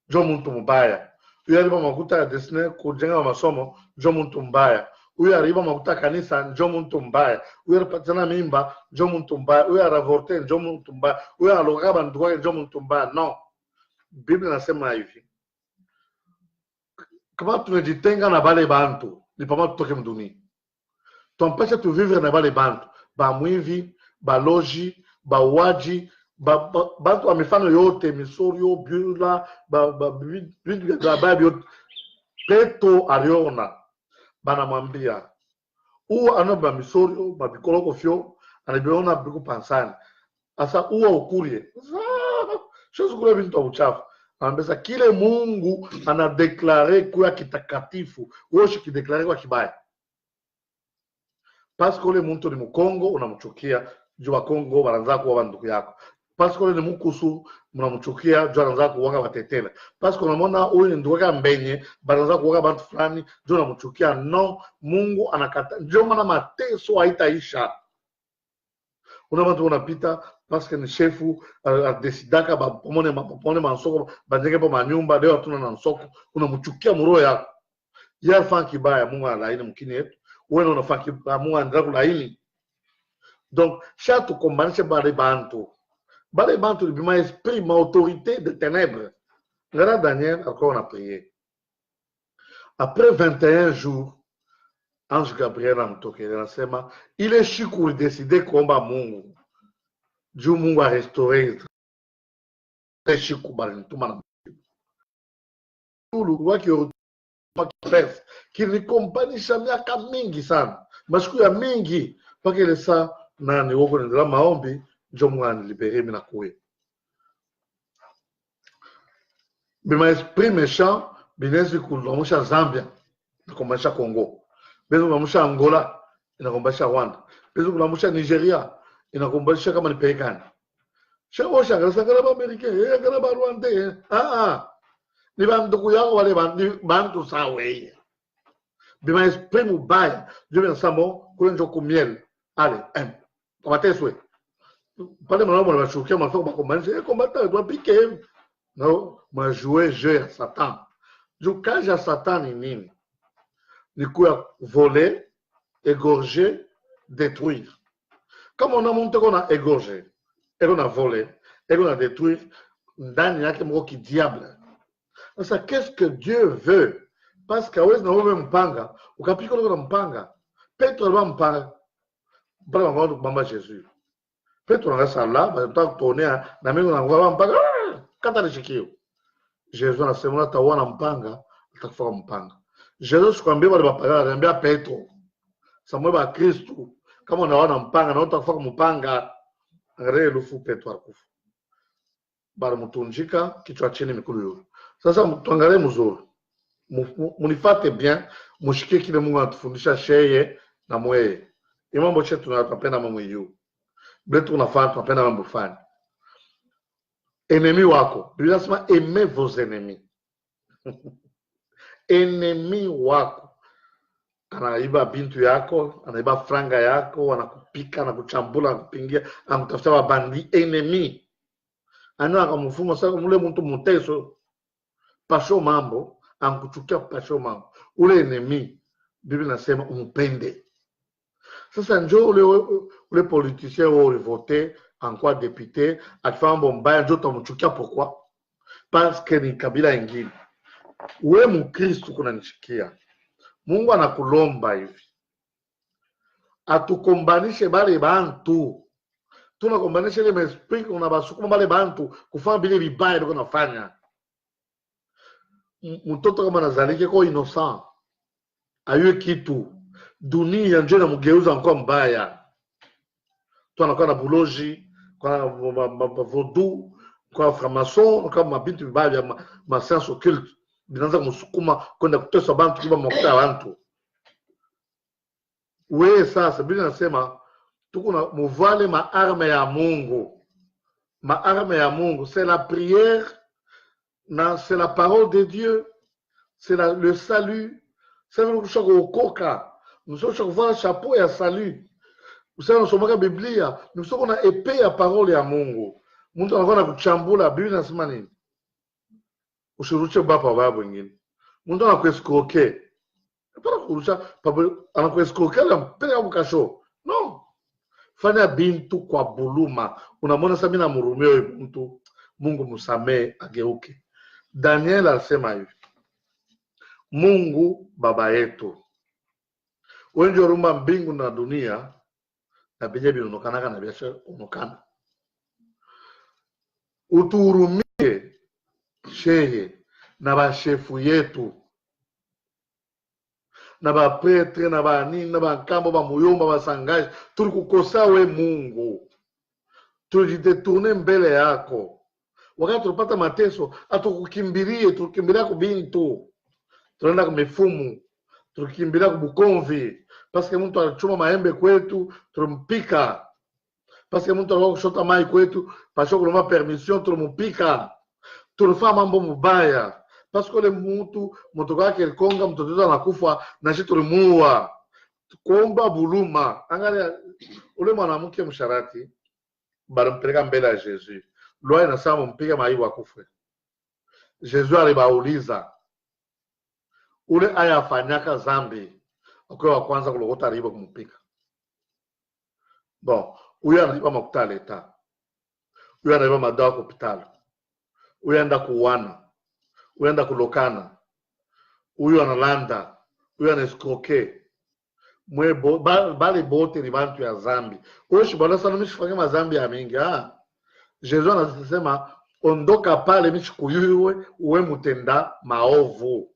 Speaker 1: jo muntu mbaya. Uyu arriba makuta ya desne kujenga masomo jo muntu mbaya. Uyu arriba makuta kanisa jo muntu mbaya. Uyu aripatana mimba jo muntu mbaya. Uyu aravorte jo muntu mbaya. Uyu aloga bantu kwake jo muntu mbaya. Non. Biblia inasema hivi, kama tunajitenga na bale bantu ni pamoja tutoke mduni. Tuampesha tu vivre na bale bantu, ba mwivi, ba loji, ba waji, bantu wa mifano yote, misorio, biula, vitu vya Biblia. Petro aliona, banamwambia, uwa anoba misorio, babikoloko fyo, anabiona biku pansani. Asa uwa ukurie. Shosu kule bintu wa uchafu. Anambesa kile Mungu anadeklare kuwa kitakatifu, woshi kideklare kwa kibaya. Pasko ule muntu ni Mkongo unamchukia, jua Kongo wanaanza kuwa banduku yako. Pasko ule ni Mukusu unamchukia, jua anaanza kuwaka watetela. Pasko unamona ule ni nduwaka mbenye, wanaanza kuwaka bantu fulani, jua unamchukia. No, Mungu anakata. Ndio maana mateso haitaisha. Unabantu unapita paske ni shefu desidaka pomone mansoko banjenge po manyumba leo hatuna na nsoko, unamchukia muro yako. Ya fan kibaya Mungu alaini mkini yetu. Wewe unafanya kibaya Mungu anaendelea kulaini. Donc chaque combattre bale bantu. Bale bantu bima esprit ma autorité de ténèbres. Regarde Daniel encore on a prié. Après 21 jours Ange Gabriel amtokele anasema ile siku ulideside kuomba Mungu. Juu Mungu a restauré ile siku bali ntuma na Mungu wake pesa kilikompanisha miaka mingi sana. Masiku ya mingi mpaka ile saa nani woko ndio maombi ndio Mungu anilibere mimi na kuwe. Bima esprit méchant binezi kulomusha Zambia na kumbasha Congo. Bezo kunamusha Angola, inakumbasha Rwanda. Bezo kunamusha Nigeria, inakumbasha kama ni Perekani. Shabo shangala ba Amerika, ngala ba Rwanda. Ni banduku yao wale bantu sawe. Bima esprit mubaya, Dieu nsamo kule njo kumiel. Allez, tomateswe. Pale mwana mwana bashukia mafoko bakombanisha, combattant doit piquer. Non, moi jouer jeu à Satan. Jouage à Satan ni nini? Ni quoi voler, égorger, détruire. Comme on a monté qu'on a égorgé, et qu'on a volé, et qu'on a détruit, ndani yake mko ki diable. Sasa qu'est-ce que Dieu veut? Parce que hawezi na wewe mpanga, ukapika na mpanga. Petro alikuwa mpanga. Bala wangu mama Jésus. Petro anasema la, bataka kutonea na mimi na mpanga. Kata nishikio. Jésus anasema ataona mpanga, atakufa mpanga. Jesus kwambia wale bapagana anambia Petro. Samuel ba Kristo kama unaona mpanga na utakufa mpanga ngare lufu Petro akufa. Bali mtunjika kichwa chini mikulu yule. Sasa tuangalie mzuri. Munifate bien, mushikie kile Mungu anatufundisha sheye na mweye. Mambo chetu tunapenda mambo hiyo. Bletu unafanya tunapenda mambo fulani. Ennemi wako. Biblia inasema aimez vos ennemis. Enemi wako anaiba bintu yako, anaiba franga yako, anakupika, anakuchambula, anakupingia, anakutafuta wabandi. Enemi ana akamfuma sasa mule mtu mteso pasho mambo, ankuchukia pasho mambo. Ule enemi Biblia inasema umpende. Sasa njoo ule politicien wao voter en quoi député akifanya bombaya njoo tamchukia pourquoi? Parce que ni kabila ingine. We Mkristo kunanishikia. Mungu anakulomba hivi. Atukombanishe bale bantu. Tunakombanisha ile esprit unabasukuma bale bantu kufanya bile vibaya ndio nafanya. Mtoto kama nazalike kwa innocent. Ayue kitu. Dunia njoo na mgeuza kwa mbaya. Tu anakuwa na buloji, kwa vaudou, kwa franc-maçon, kwa mabintu vibaya ma science occulte. Binaanza kumsukuma kwenda kutesa bantu kiba mafuta ya bantu. Wewe sasa Biblia inasema tuko na muvale maarme ya Mungu. Maarme ya Mungu c'est la prière, c'est la parole de Dieu, c'est le salut. C'est le chococa. Nous sommes chocolat chapeau ya salut. Vous savez nous sommes la Biblia, nous sommes na épée ya parole ya Mungu. Mungu anakuwa na kuchambula Biblia inasema nini? Usiruche baba baba wengine. Mungu anakuescroquer. Hapana kurusha anakuescroquer na mpele ya mkasho. No. Fanya bintu kwa buluma. Unamwona sasa mimi namhurumia huyo mtu. Mungu msamee ageuke. Daniel alisema hivi, Mungu baba yetu wengi orumba mbingu na dunia na bije binonokanaka na biasha onokana, utuhurumie sheye na bashefu yetu na bapretre na banini na bankambo bamuyomba basangaji, tulikukosa we Mungu, tulijidetourne mbele yako. Wakati tulipata mateso atukukimbilie, tulikimbilia kubintu, tunaenda kumifumu, tulikimbilia kubukomvi, paske mtu alichuma maembe kwetu tulimpika, paske mtu alikuwa kushota mai kwetu pasho kuloma permission tulimpika, tulifanya mambo mubaya paske ule mtu mtoto wake likonga mtoto anakufa na sisi tulimuua. Kuomba buluma. Angalia ule mwanamke msharati balimpeleka mbele ya Jesus, loi inasema mpige maibu akufe. Jesus alibauliza ule aya afanyaka zambi okay wa kwanza kulogota riba kumpika. Bon, huyo anaiba makuta leta, huyo anaiba madawa kwa hospitali, huyo anaenda kuuana, huyo anaenda kulokana, huyo analanda, huyo anaescroquer. Mwebo bali bote ni bantu ya zambi. Oshi bwana sana mishifanya mazambi ya mingi. Jesus anasema ondoka pale mishikuyuwe uwe mutenda maovu,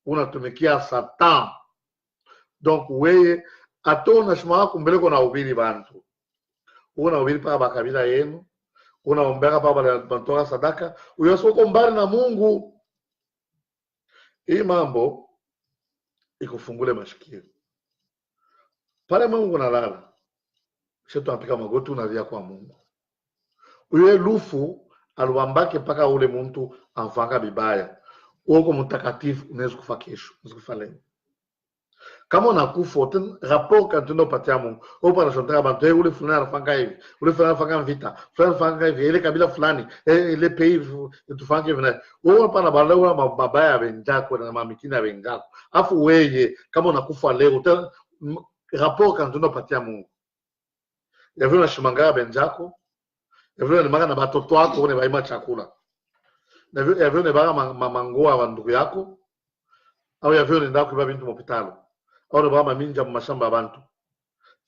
Speaker 1: unatumikia Satan. Donc weye atona shima wako mbeleko na ubiri bantu, una ubiri paka bakabila yenu, una ombeka paka bantoka sadaka, uyosoko mbali na Mungu. Hii mambo ikufungule mashikio pale Mungu nalala, shetu apika magoti unalia kwa Mungu. Uye lufu aluambake paka ule muntu amfanga bibaya, uoko mutakatifu unaweza kufa kesho, unaweza kufa leo. Kama unakufa ten rapport kantundo patia Mungu, opa na shontaka bantu ule fulani anafanga hivi, ule fulani anafanga vita, fulani anafanga hivi, ile kabila fulani, ile pays tufanga hivi na wewe pana bala mabaya benjako na mamikina bengako. Afu weye kama unakufa leo ten rapport kantundo patia Mungu. Yavyo na shimangaya benjako, yavyo ni maga na batoto wako une baima chakula. Yavyo ni baga mamangoa wa ndugu yako, au yavyo ni ndako kuiba bintu mopitalo, au ni baga maminja mashamba abantu.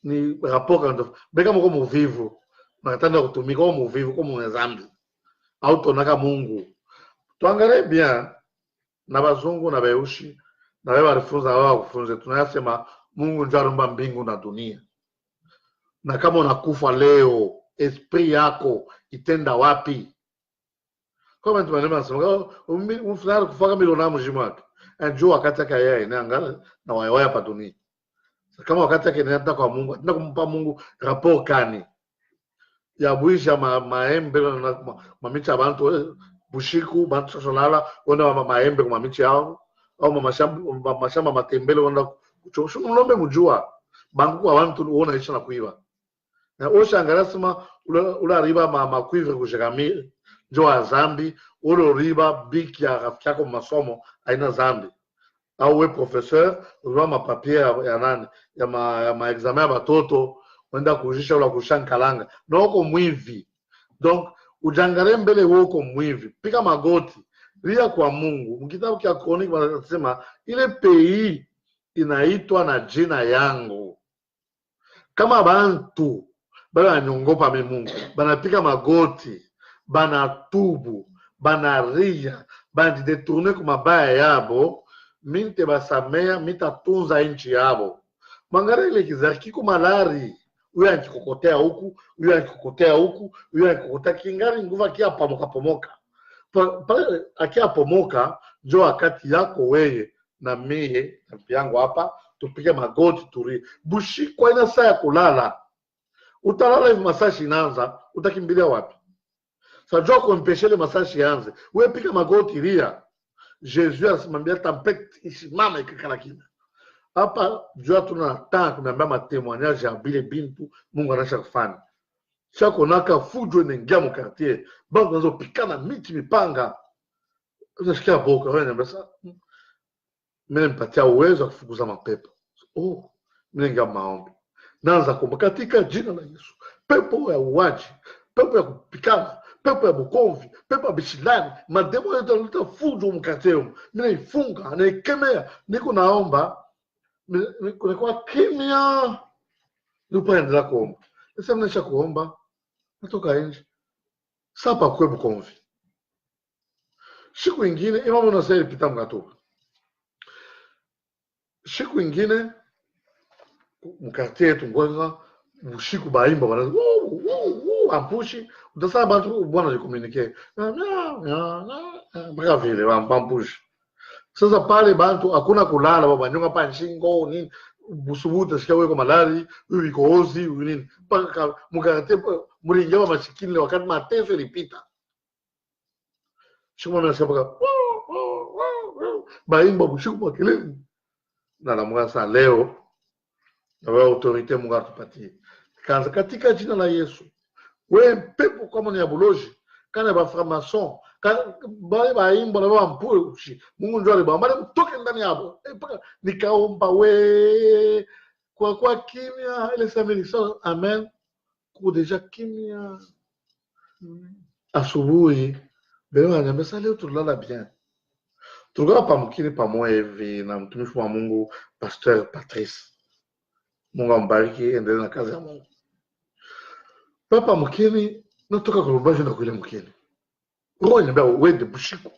Speaker 1: Ni rapport kantundo. Beka mko muvivu, nakatanda kutumika kwa muvivu kwa mwenezambi. Au tonaka Mungu. Tuangalie bien na bazungu na beushi na wewe walifunza wao kufunza. Tunayasema Mungu ndio aliumba mbingu na dunia. Na kama unakufa leo, esprit yako itenda wapi? Kama mtu anasema umfanya kufaga milioni mjimwake. Njoo wakati yake yeye na angala na waya hapa dunia. Kama wakati yake inaenda kwa Mungu, tunataka kumpa Mungu rapport kani. Ya buisha maembe na mamicha bantu bushiku bantu sholala wana maembe kwa mamicha yao au mashamba matembele wana kuchosha mlombe mjua bangu kwa bantu uona isha na kuiba. Na osha angalasema ula riba makuive kushikami njoo zambi, ule riba biki ya rafiki yako masomo haina zambi. Au we professeur uliwa mapapier ya nani ya ma examen ya batoto wenda kujisha ula kushankalanga na uko mwivi. Donc ujangare mbele uko mwivi, pika magoti lia kwa Mungu. Mkitabu kia Chronique wanasema ile pays inaitwa na jina yangu. Kama bantu bana nyongopa me Mungu, bana pika magoti, bana tubu, bana ria, bana detourner kwa mabaya yabo, minte basamea mitatunza nchi yabo. Mangara ile kizaki malari, uya nkikokotea huku, uya nkikokotea huku, uya nkikokotea kingari nguva kia pomoka. Pale akia pomoka, njo wakati yako weye na mie na piangu hapa tupige magoti turi. Bushikwa ina saa ya kulala. Utalala hivi masashi inaanza, utakimbilia wapi? Sajua kumpeshele masashi yanze. Uwe pika magoti ria. Jesus asimambia tempete isimama ikakala kina. Hapa jua tunataka kunaambia matemoignage ya bile bintu Mungu anasha kufanya. Chako naka fujo nengia mu quartier. Bango nazo pikana miti mipanga. Unasikia boka wewe niambia sasa. Mimi nimpatia uwezo wa kufukuza mapepo. Oh, mimi ninga maombi. Naanza kuomba katika jina la Yesu. Pepo ya uwaji, pepo ya kupikana, pepo ya Bukomvi, pepo ya Bishilani, mademo yataleta fujo mkateo. Mimi naifunga, naikemea, niko naomba, nikuwa kimya, nipaendelea kuomba. Sasa mnaisha kuomba, natoka nje. Sapa kwe Bukomvi. Siku ingine, imamu na sayi pita mkatoka. Siku ingine, mkate yetu ngwenga, bushiku baimba, wanazi, ampushi, utasaba bantu bwana jikomunike. Mpaka vile, ampushi. Sasa pale bantu, hakuna kulala, baba, nyonga pa nshingo, nini, busubuta, shika weko malari, wiko ozi, nini, mpaka mkate, muringewa mashikini, wakati mateso ilipita. Siku mwana nasema, baimba, bushiku makelele. Na la mwasa leo, na wewe autorite Mungu atupatie. Katika jina la Yesu, wewe pepo kama ni abuloji, kana ba franc-maçon, kana ba imbo na ba mpushi, Mungu ndio alibamba mtoke ndani hapo. Nikaomba we kwa kimya ile samili amen. Kwa deja kimya. Asubuhi, beo anambia leo tulala bien. Tulikuwa pamkini pamoja hivi na mtumishi wa Mungu Pastor Patrice. Mungu ambariki, endelee na kazi ya Mungu. Papa mkini natoka kulumbaje na kule mkini. Roho inambia wende bushiku.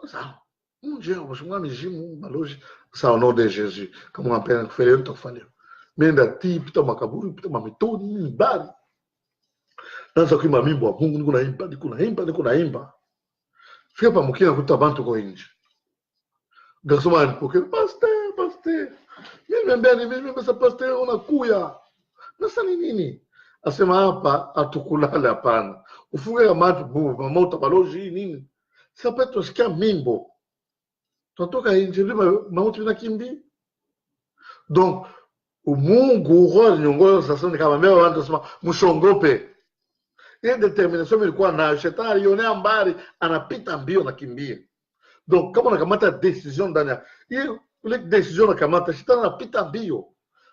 Speaker 1: Sawa. Mungu mshumwa mijimu maloji ça au nom de Jésus. Comme on appelle faire tout faire. Menda ti pita makaburi pita mamitoni ni bali. Nanza kwa mimbo wa Mungu niko naimba. Fika pa mkini kuta bantu kwa nje. Gasoma alipokea pastor. Mimi mbesa pastor unakuya. Nasa nini? Asema hapa atukulale hapana. Ufunge matu bubu, mama utabaloji nini? Sasa tusikia mimbo. Tunatoka nje mauti vinakimbi. Donc Mungu roho nyongoyo sasa ni kama mimi watu sema mshongope. Ile determination ilikuwa na shetani alionea mbali anapita mbio na kimbia. Donc kama unakamata decision ndani ya ile decision unakamata shetani anapita mbio.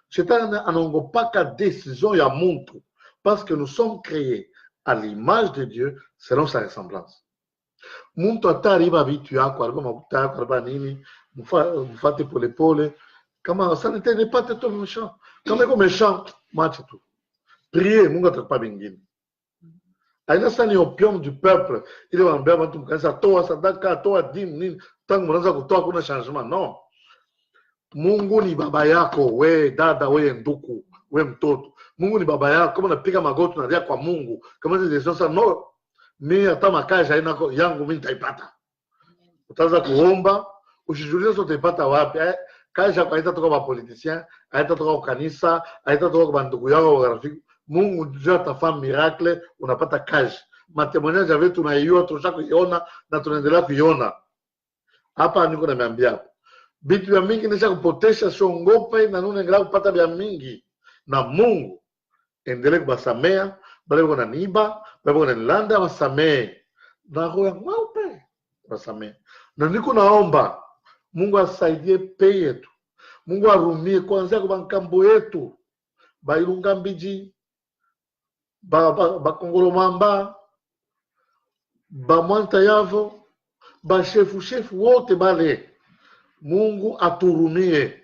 Speaker 1: Shetani anaongopaka décision ya muntu parce que nous sommes créés à l'image de Dieu selon sa ressemblance. Muntu atariba vitu yako aliba makuta yako aliba nini mfate pole kama ça n'est pas tout méchant kama iko méchant macho tu prier Mungu atakupa bingine. Aina sana ni opium du peuple ile wanaambia watu mkanisa toa sadaka toa dini nini tangu mnaanza kutoa kuna changement non. Mungu ni baba yako, we dada, we nduku, we mtoto. Mungu ni baba yako, kama unapiga magoti unalia kwa Mungu. Kama ni sasa no, mimi hata makaja yangu mimi nitaipata. Utaanza kuomba, usijulize utaipata wapi. Kaja kwa toka kwa politiciens, toka kwa kanisa, toka kwa ndugu yako wa rafiki. Mungu ndio atafanya miracle, unapata kaja. Matemoignage yetu tunaiona, tunataka na tunaendelea kuiona. Hapa niko nimeambia hapo. Bitu vya mingi nisha kupotesha shongope na nune ngila kupata vya mingi. Na Mungu endele kubasamea, bale kuna niba, bale kuna nilanda wasamee. Na roho ya mwaupe wasamee. Na niko naomba Mungu asaidie pe yetu. Mungu arumie kuanzia kwa nkambo yetu. Ba Ilunga Mbiji, ba Kongolo Mamba, ba Mwanta Yavo, ba shefu wote bale. Mungu aturumie.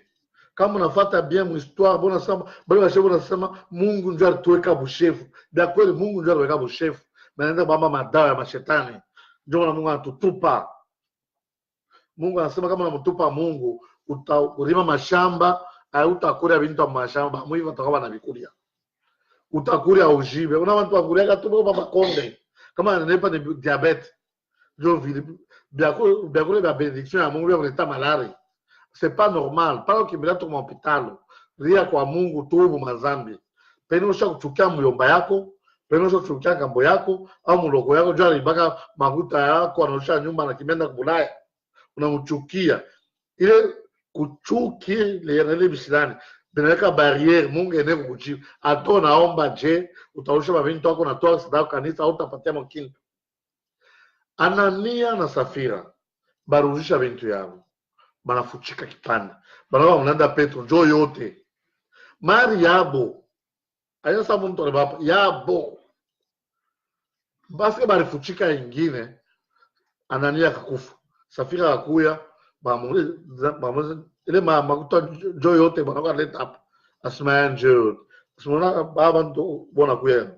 Speaker 1: Kama unafuata bien mhistoire bona sema bali washefu wanasema Mungu ndio alituweka bushefu. Bila kweli Mungu ndio aliweka bushefu. Naenda baba madawa ya mashetani. Ndio na Mungu anatutupa. Mungu anasema kama unamtupa Mungu utalima mashamba, utakula bintu wa mashamba, mwivi watakuwa na vikulia. Utakulia ujibe. Una watu wakulia katubo baba konde. Kama ananepa ni diabete. Ndio vile bien la bénédiction à Mungu ya malari. C'est pas normal. Pas que bila tu hospital. Ria kwa Mungu tu mazambi. Peni usha kuchukia myomba yako, peni usha kuchukia kambo yako au mlogo yako jari baka maguta yako anaosha nyumba na kimenda kubulaya. Unamchukia. Ile kuchuki ile yanele bisilani. Benaweka barriere Mungu ene kukuchibu. Ato naomba je, utaosha mabintu wako na toa sadaka kanisa au utapatia mkindu. Anania na Safira baruzisha bintu yao banafuchika kipande banawa mnanda Petro njo yote mari yabo aya sabu mtu alibapa yabo basi balifuchika ingine Anania akakufa. Safira akakuya bamuliza ile makuta jo yote banakuwa leta hapa asema nje simona baba ndo bona kuya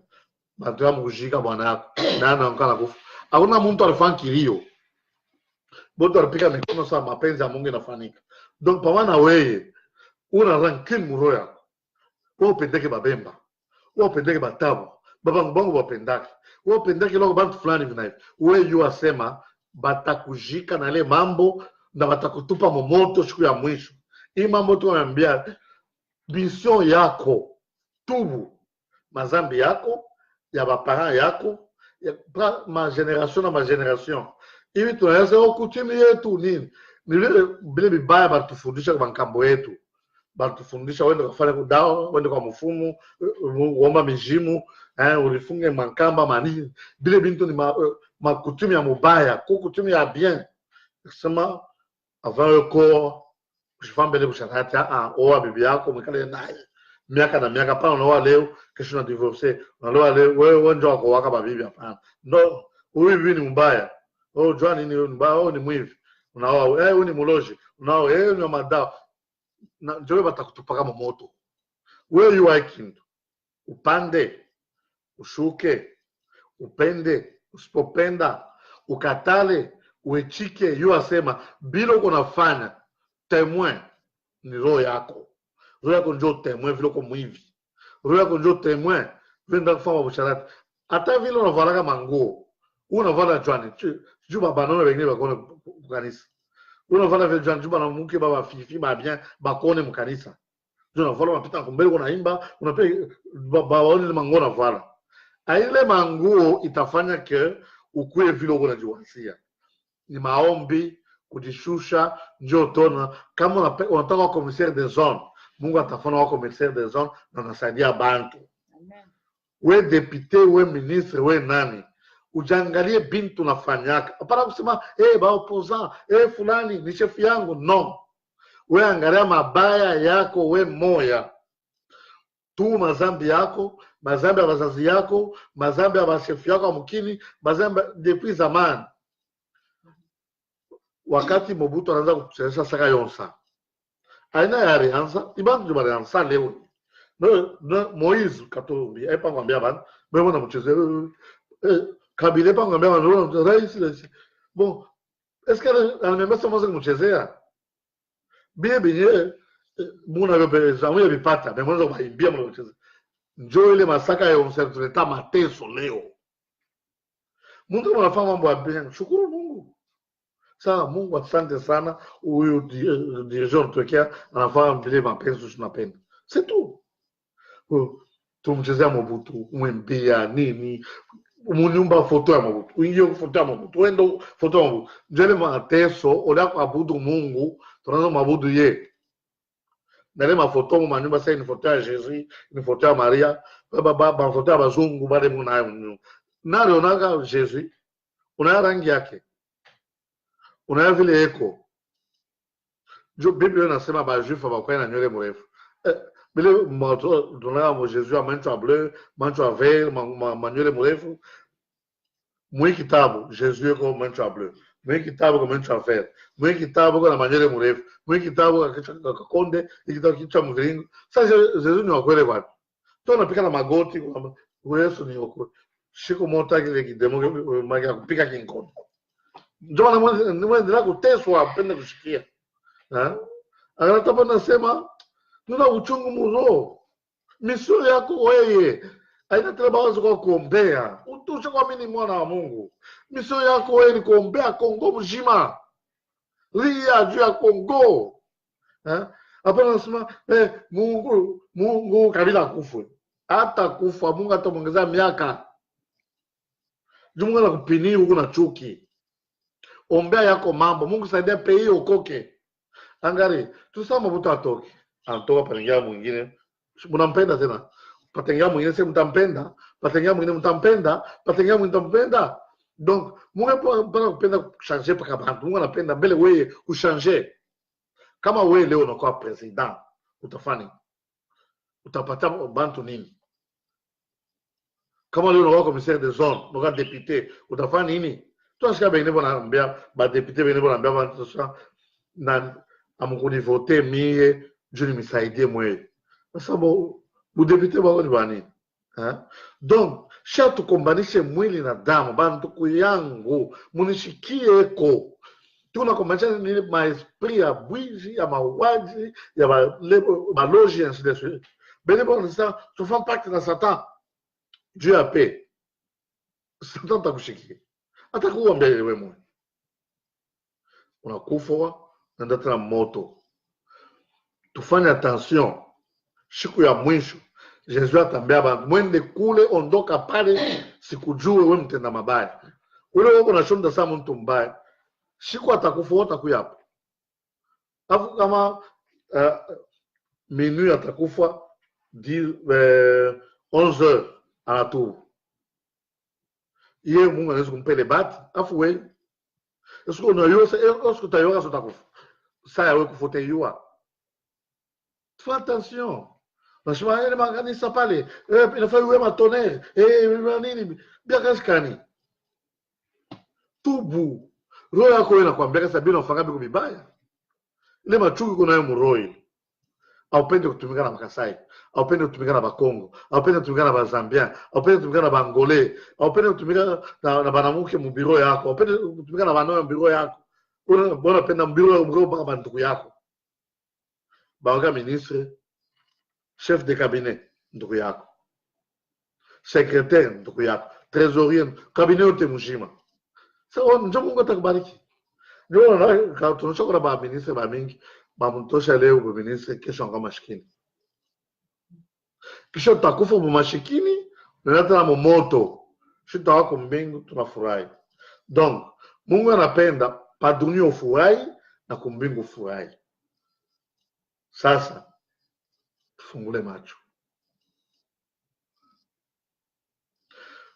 Speaker 1: bantu mujika bwana yako na anaonekana kufa. Hakuna mtu alifanya kilio. Boto alipika mikono sawa mapenzi ya Mungu yanafanyika. Donc pamoja wewe una rankini muro yako. Wewe upendeke babemba. Wewe upendeke batabu. Babangu bangu wapendake. Wewe upendeke loko bantu fulani vina hivi. Wewe yuasema batakujika na ile mambo na batakutupa momoto siku ya mwisho. Hii mambo tunaambia mission yako tubu mazambi yako ya baparents yako ya ma generation na ma generation. Hivi tunaweza kutimi yetu nini? Ni vile vibaya batufundisha kwa makambo yetu. Batufundisha wende kufanya kudawa, wende kwa mfumu, uomba mijimu, ulifunge mankamba manini. Bile bintu ni makutumi ya mubaya, kutumi ya bien. Sema avant yuko usifambele kusharati oa bibi yako mwekale naye. Miaka na miaka pa unaoa leo kesho na divorce. Unaoa leo wewe ndio wako waka babibi hapana. No, huyu bibi ni mbaya. Oh, Joan ni mbaya, oh ni mwivi. Unaoa wewe ni muloji. Unaoa wewe ni madawa. Na ndio batakutupa kama moto. Wewe you are king. Upande, ushuke, upende, usipopenda, ukatale, uechike, yu asema bila uko nafanya témoin ni roho yako. Roho yako ndio témoin vile uko mwivi. Roho yako ndio témoin vile ndio kufanya busharati. Hata vile unavala manguo, unavala jwani, juba banana wengine bakone kanisa. Unavala vile jwani juba na mke baba fifi ba bien bakone mkanisa. Unavala unapita kumbele unaimba, unapiga babaoni ile manguo unavala. Ile manguo itafanya ke ukue vile uko unajiwasia. Ni maombi kujishusha ndio tona kama unataka commissaire des zones Mungu atafanya wako commissaire des zones na nasaidia bantu. Amen. We député, we ministre, we nani ujangalie bintu nafanyaka hapana kusema ba opposant fulani ni chef yangu. No, we angalia mabaya yako we moya tu, mazambi yako, mazambi ya wazazi yako, mazambi ya chef yako mkini, mazambi depuis zamani. Wakati Mobutu anaanza kuchezesha saka yonsa aina ya alianza ibantu ndio alianza leo no Moise Katumbi aipa kwambia bana wewe unamchezea Kabila pa kwambia bana rais bon est-ce que anamemba sasa kumchezea bibi muna bebe zamu bipata memoza kuimbia mnacheza njoo ile masaka ya yonsa tuleta mateso leo Mungu anafanya mambo ya bien. Shukuru Mungu. Sana Mungu asante sana huyu dirigeant tuwekea anafanya vile mapenzi tunapenda. C'est tout. Tumchezea Mobutu, mwembia nini, munyumba foto ya Mobutu, uingie foto ya Mobutu, wendo foto ya Mobutu. Njele mateso, olia kuabudu Mungu, tunaanza mabudu ye. Nale mafoto mu manyumba sasa ni foto ya Jésus, ni foto ya Maria, baba foto ya bazungu bale munayo. Nale onaga Jésus, unaya rangi yake. Unaya vile eko. Biblia inasema bajufu bakwa na nywele mrefu. Bile tunaya mo Jésus a mancho bleu, mancho vert, nywele mrefu. Mwe kitabu Jésus eko mancho bleu. Mwe kitabu ko mancho vert. Mwe kitabu ko na nywele mrefu. Mwe kitabu kakonde, kitabu kicha mviringo. Sasa Jésus ni wakwele kwa. Tunapika na magoti kwa Yesu ni wakwele. Shiko monta kile kidemo magia kupika kinkondo. Njoo na mwendelea kuteswa apende kushikia. Anataka nasema tuna uchungu muro. Misio yako wewe haina tena bawazo kwa kuombea. Utusha kwa mimi ni mwana wa Mungu. Misio yako wewe ni kuombea Kongo mzima. Lia juu ya Kongo. Hapa nasema Mungu Kabila kufa. Hata kufa Mungu atamuongezea miaka. Mungu anakupini huko na chuki. Ombea yako mambo. Mungu saidia pei ukoke. Angari, tusama Mobutu atoke. Anatoka patengia mwingine. Mnampenda tena. Patengia mwingine sema mtampenda. Patengia mwingine mtampenda. Patengia mwingine mtampenda. Donc, Mungu pana kupenda changer paka bantu. Mungu anapenda mbele wewe uchanger. Kama wewe leo unakuwa president, utafanya. Utapata bantu nini? Kama leo unakuwa commissaire de zone, unakuwa député, utafanya nini? Tunasikia bengine wanaambia ba député bengine wanaambia watu sasa na amkuni voter mie juu nisaidie mwe. Sasa bo député wao ni bani? Donc, sha tukombanishe mwili na damu, bantu yangu, munishikie eko. Tunakombanisha ni maesprit ya bwizi, ya mauaji, ya maloji, ainsi de suite. Bene bon, ça, tu fais pacte na Satan. Dieu a paix. Satan takushikia. Atakuambia wewe mwe. Unakufa na ndata na moto. Tufanye attention. Siku ya mwisho Yesu atambia bantu mwende kule ondoka pale sikujue wewe mtenda mabaya. Ule wewe unashonda sana mtu mbaya. Siku atakufa utakuya hapo. Alafu kama minuit atakufa 11h à la tour. Yeye Mungu anaweza kumpa ile bati, afu wewe. Est-ce qu'on a eu ça? Est-ce que tu as eu ça takufa? Ça ya wewe kufote yua. Fais attention. Nasema ile makanisa pale, inafaa uwe matonere, nini? Biaka skani. Tubu. Roho yako inakwambia kasa bila ufanga biko vibaya. Ile machuki kuna yo muroi. Haupende kutumika na Makasai, haupende kutumika na Bakongo, haupende kutumika na Bazambia, haupende kutumika na Bangole, haupende kutumika na banamuke mu biro yako, haupende kutumika na banoya mu biro yako. Bona penda mbiro mpaka banduku yako. Baoga ministre, chef de cabinet ndugu yako. Secrétaire ndugu yako, trésorier, cabinet yote mzima. Sasa ndio Mungu atakubariki. Ndio na tunachoka na ministre ba mingi. Mamutosha leo ministre kesho ngoma mashikini. Kisha utakufa mashikini na hata na moto. Shita wako mbingu tunafurahi. Donc, Mungu anapenda pa dunia ufurahi na kumbingu ufurahi. Sasa tufungule macho.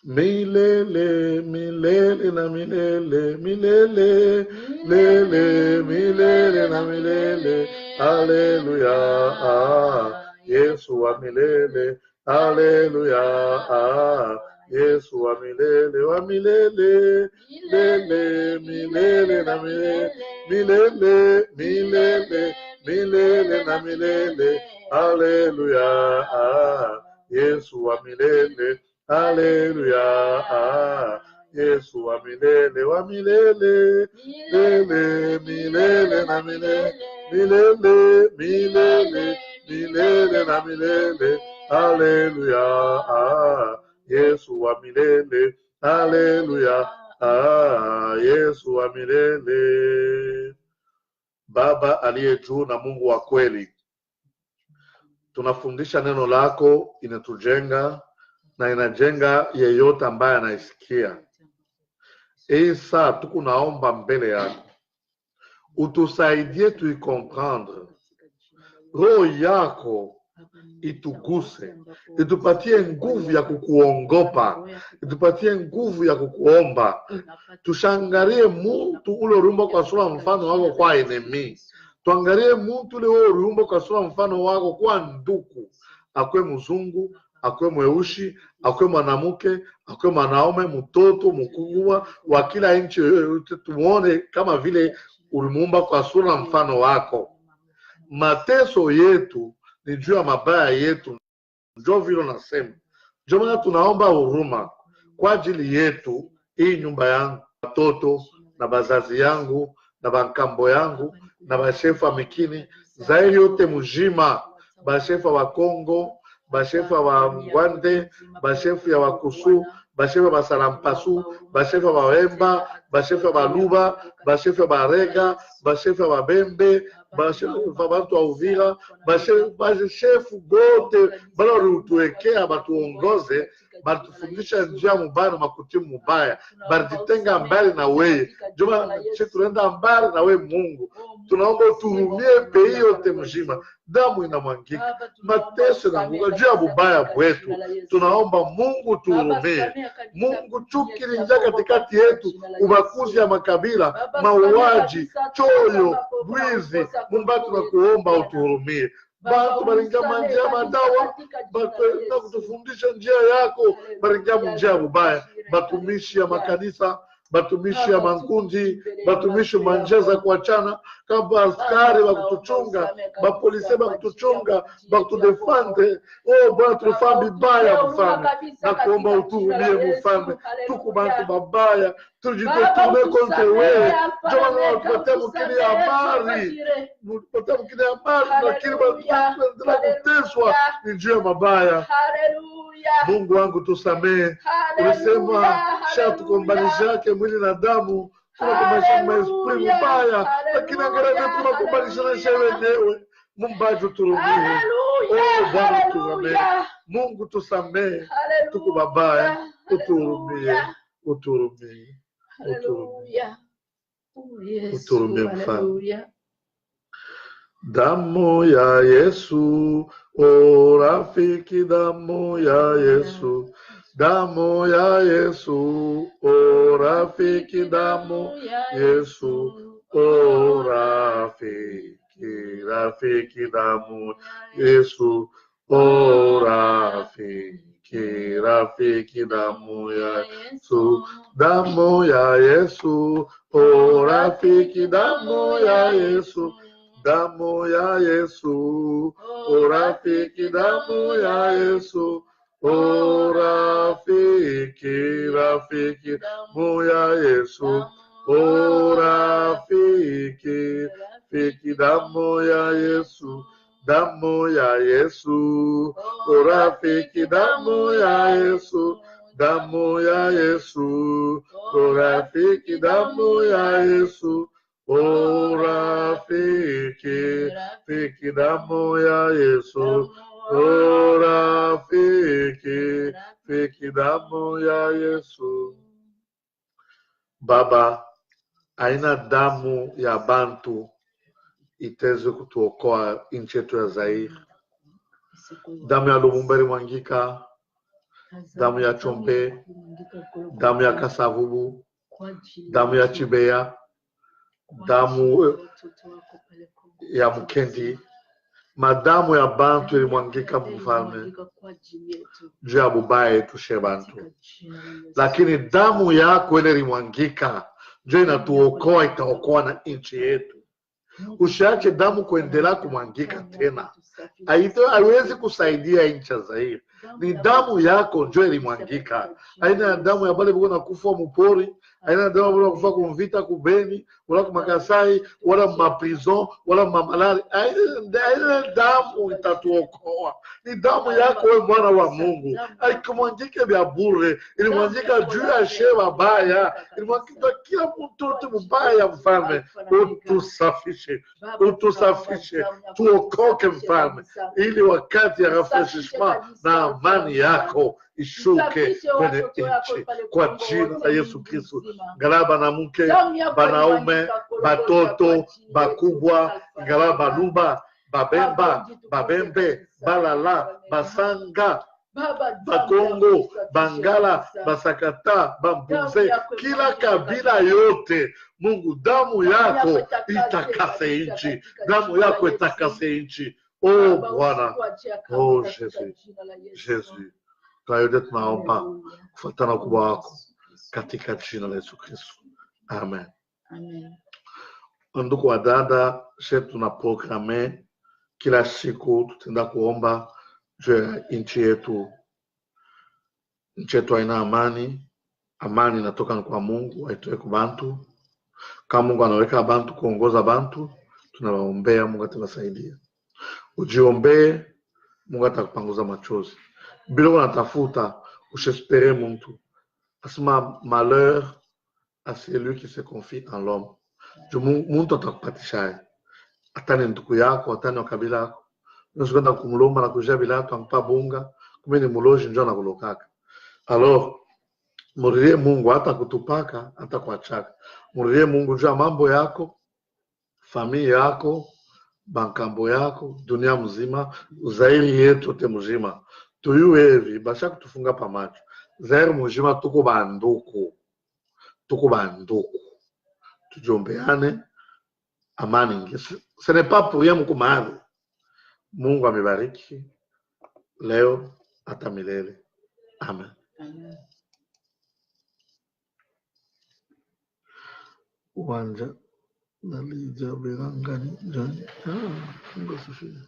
Speaker 1: Milele, milele na milele, milele, milele, milele na milele, Alleluia, Yesu wa milele, Alleluia, Yesu wa milele, milele, milele na milele, milele, milele, milele na milele, Alleluia, Yesu wa milele, Alleluia, Yesu wa milele, milele, milele na milele, milele, milele, milele na milele, Alleluia, Yesu wa milele, Alleluia, Yesu wa milele. Baba aliye juu na Mungu wa kweli, tunafundisha neno lako, inatujenga na inajenga yeyote ambaye anaisikia. Saa tuko naomba mbele yako, utusaidie tuikomprendre. Roho yako ituguse, itupatie nguvu ya kukuongopa, itupatie nguvu ya kukuomba. Tushangalie mtu ule rumba kwa sura mfano wako kwa enemy. Tuangalie mtu ule rumba kwa sura mfano wako kwa nduku. Akwe mzungu, akwe mweushi, akwe mwanamuke, akwe mwanaume, mtoto, mkubwa wa kila nchi yoyote, tumuone kama vile ulimuumba kwa sura mfano wako. Mateso yetu ni juu ya mabaya yetu, ndio vile nasema. Ndio maana tunaomba huruma kwa ajili yetu, hii nyumba yangu, watoto na bazazi yangu na bankambo yangu na bashefa mikini zaidi yote mjima, bashefa wa Kongo, bashefa wa Ngwande, bashefa ya Wakusu, bashefa ba Salampasu, bashefa ba Wemba, bashefa ba Luba, bashefa ba Rega, bashefa ba Bembe, bashefa ba Uvira, bashefa gote bala rutuwekea batuongoze, batufundisha njia mubaya na makutimu mubaya, batitenga mbali na wewe. Juma tunaenda mbali na wewe Mungu. Tunaomba uturumie pei yote mzima. Damu inamwangika, mateso na nguga juu ya bubaya bwetu. Tunaomba Mungu turumie. Mungu chuki linja katikati yetu, ubakuzi ya makabila, mauaji, choyo, bwizi. Mungu tunakuomba uturumie. bantu baringia manjia madawa, na kutufundisha njia yako, baringia munjia mubaya, batumishi ya makanisa, batumishi ya mankundi, batumishi manjia za kuachana, kama askari bakutuchunga, bapolisi bakutuchunga, bakutudefende. Oh Bwana, tulifanya vibaya mfalme, na kuomba utuhurumie mfalme, tuko bantu babaya, tujitotume konte wewe. Njoo tupatie mkili ya habari, tupatie mkili ya habari, lakini tunaendelea kuteswa ni njia ya mabaya. Mungu wangu tusamehe. Ulisema sharti kukombanisha yake mwili na damu, tunakombanisha maesprit mbaya, lakini angalia tunakombanisha na shewe wenyewe. Mungu turumie. Oh Bwana tusamehe. Mungu tusamehe. Tuko babaya, uturumie, uturumie. Uturumie mfalme. Damu ya Yesu, o rafiki, damu ya Yesu, damu ya Yesu, o rafiki, damu Yesu, o rafiki, rafiki, damu Yesu, o rafiki, rafiki, damu ya Yesu, damu ya Yesu, o rafiki, damu ya Yesu, damu ya Yesu, o rafiki, damu ya Yesu, o rafiki, rafiki, damu ya Yesu, o rafiki, rafiki, damu ya Yesu, damu ya Yesu, o rafiki, damu ya Yesu, damu ya Yesu, o rafiki, damu ya Yesu, o rafiki, rafiki, damu ya Yesu, o rafiki, rafiki, damu ya Yesu. Baba, aina damu ya bantu iteze kutuokoa nchi yetu ya Zaire. Damu ya Lumumberi mwangika, damu ya Chombe, damu ya Kasavubu, damu ya Chibeya, damu ya Mukendi, madamu ya bantu ilimwangika mfalme juu ya bubaya yetu she bantu, lakini damu yako ile ilimwangika juu inatuokoa, itaokoa na nchi yetu. Usiache damu kuendelea kumwangika tena, haiwezi kusaidia nchi ya Zaire. Ni damu yako ndio ilimwangika, aina ya damu ya bale biko na kufa mupori, aina ya damu biko kufa kumvita kubeni, wala kumakasai, wala maprison, wala mamalari. Aina damu itatuokoa. Ni damu yako wewe mwana wa Mungu. Haikumwangike vya bure, ilimwangika juu ya sheba baya, ilimwangika kila mtoto mbaya mfalme. Utusafishe, utusafishe, tuokoke mfalme, ili wakati ya refreshment na amani yako ishuke kwenye nchi kwa jina la Yesu Kristo. Ngalaba na mke, banaume, batoto, bakubwa, ngalaba baluba, babemba, babembe, balala, basanga, Bakongo, Bangala, Basakata, Bambuze, kila kabila yote. Mungu, damu yako itakase nchi, damu yako itakase nchi. Oh Bwana, oh Jésus, Jésus, kwa yote tunaomba kufuatana ukubwa wako katika jina la Yesu Kristo, amen. Ndugu wa dada, sisi tunaprograme kila siku tutenda kuomba juu ya nchi yetu. Nchi yetu haina amani. Amani inatoka kwa Mungu, haitoki kwa bantu. Kama Mungu anaweka bantu kuongoza bantu, tunawaombea Mungu atawasaidia. Ujiombee, Mungu atakupanguza machozi. Bila unatafuta, usespere mtu. Asema malheur à celui qui se confie en l'homme. Mtu atakupatisha. Atani ndugu yako, atani wa kabila yako. Unaweza kumlomba na kujia bila yako ampa bunga, kumeni muloji njoo na kulokaka. Alors, muririe Mungu hata kutupaka, hata kuachaka. Muririe Mungu juu ya mambo yako, familia yako, bankambo yako, dunia mzima, Zaire yetu te mzima. Tuyue hivi, basha kutufunga pa macho. Zaire mzima tuko banduku. Tuko banduku. Tujombeane, amani. Ce n'est pas pour rien mko mahali. Mungu amebariki leo hata milele. Amen.
Speaker 2: Amen.
Speaker 1: Uwanja Nalija Berangani Jani. Mungu asifiwe.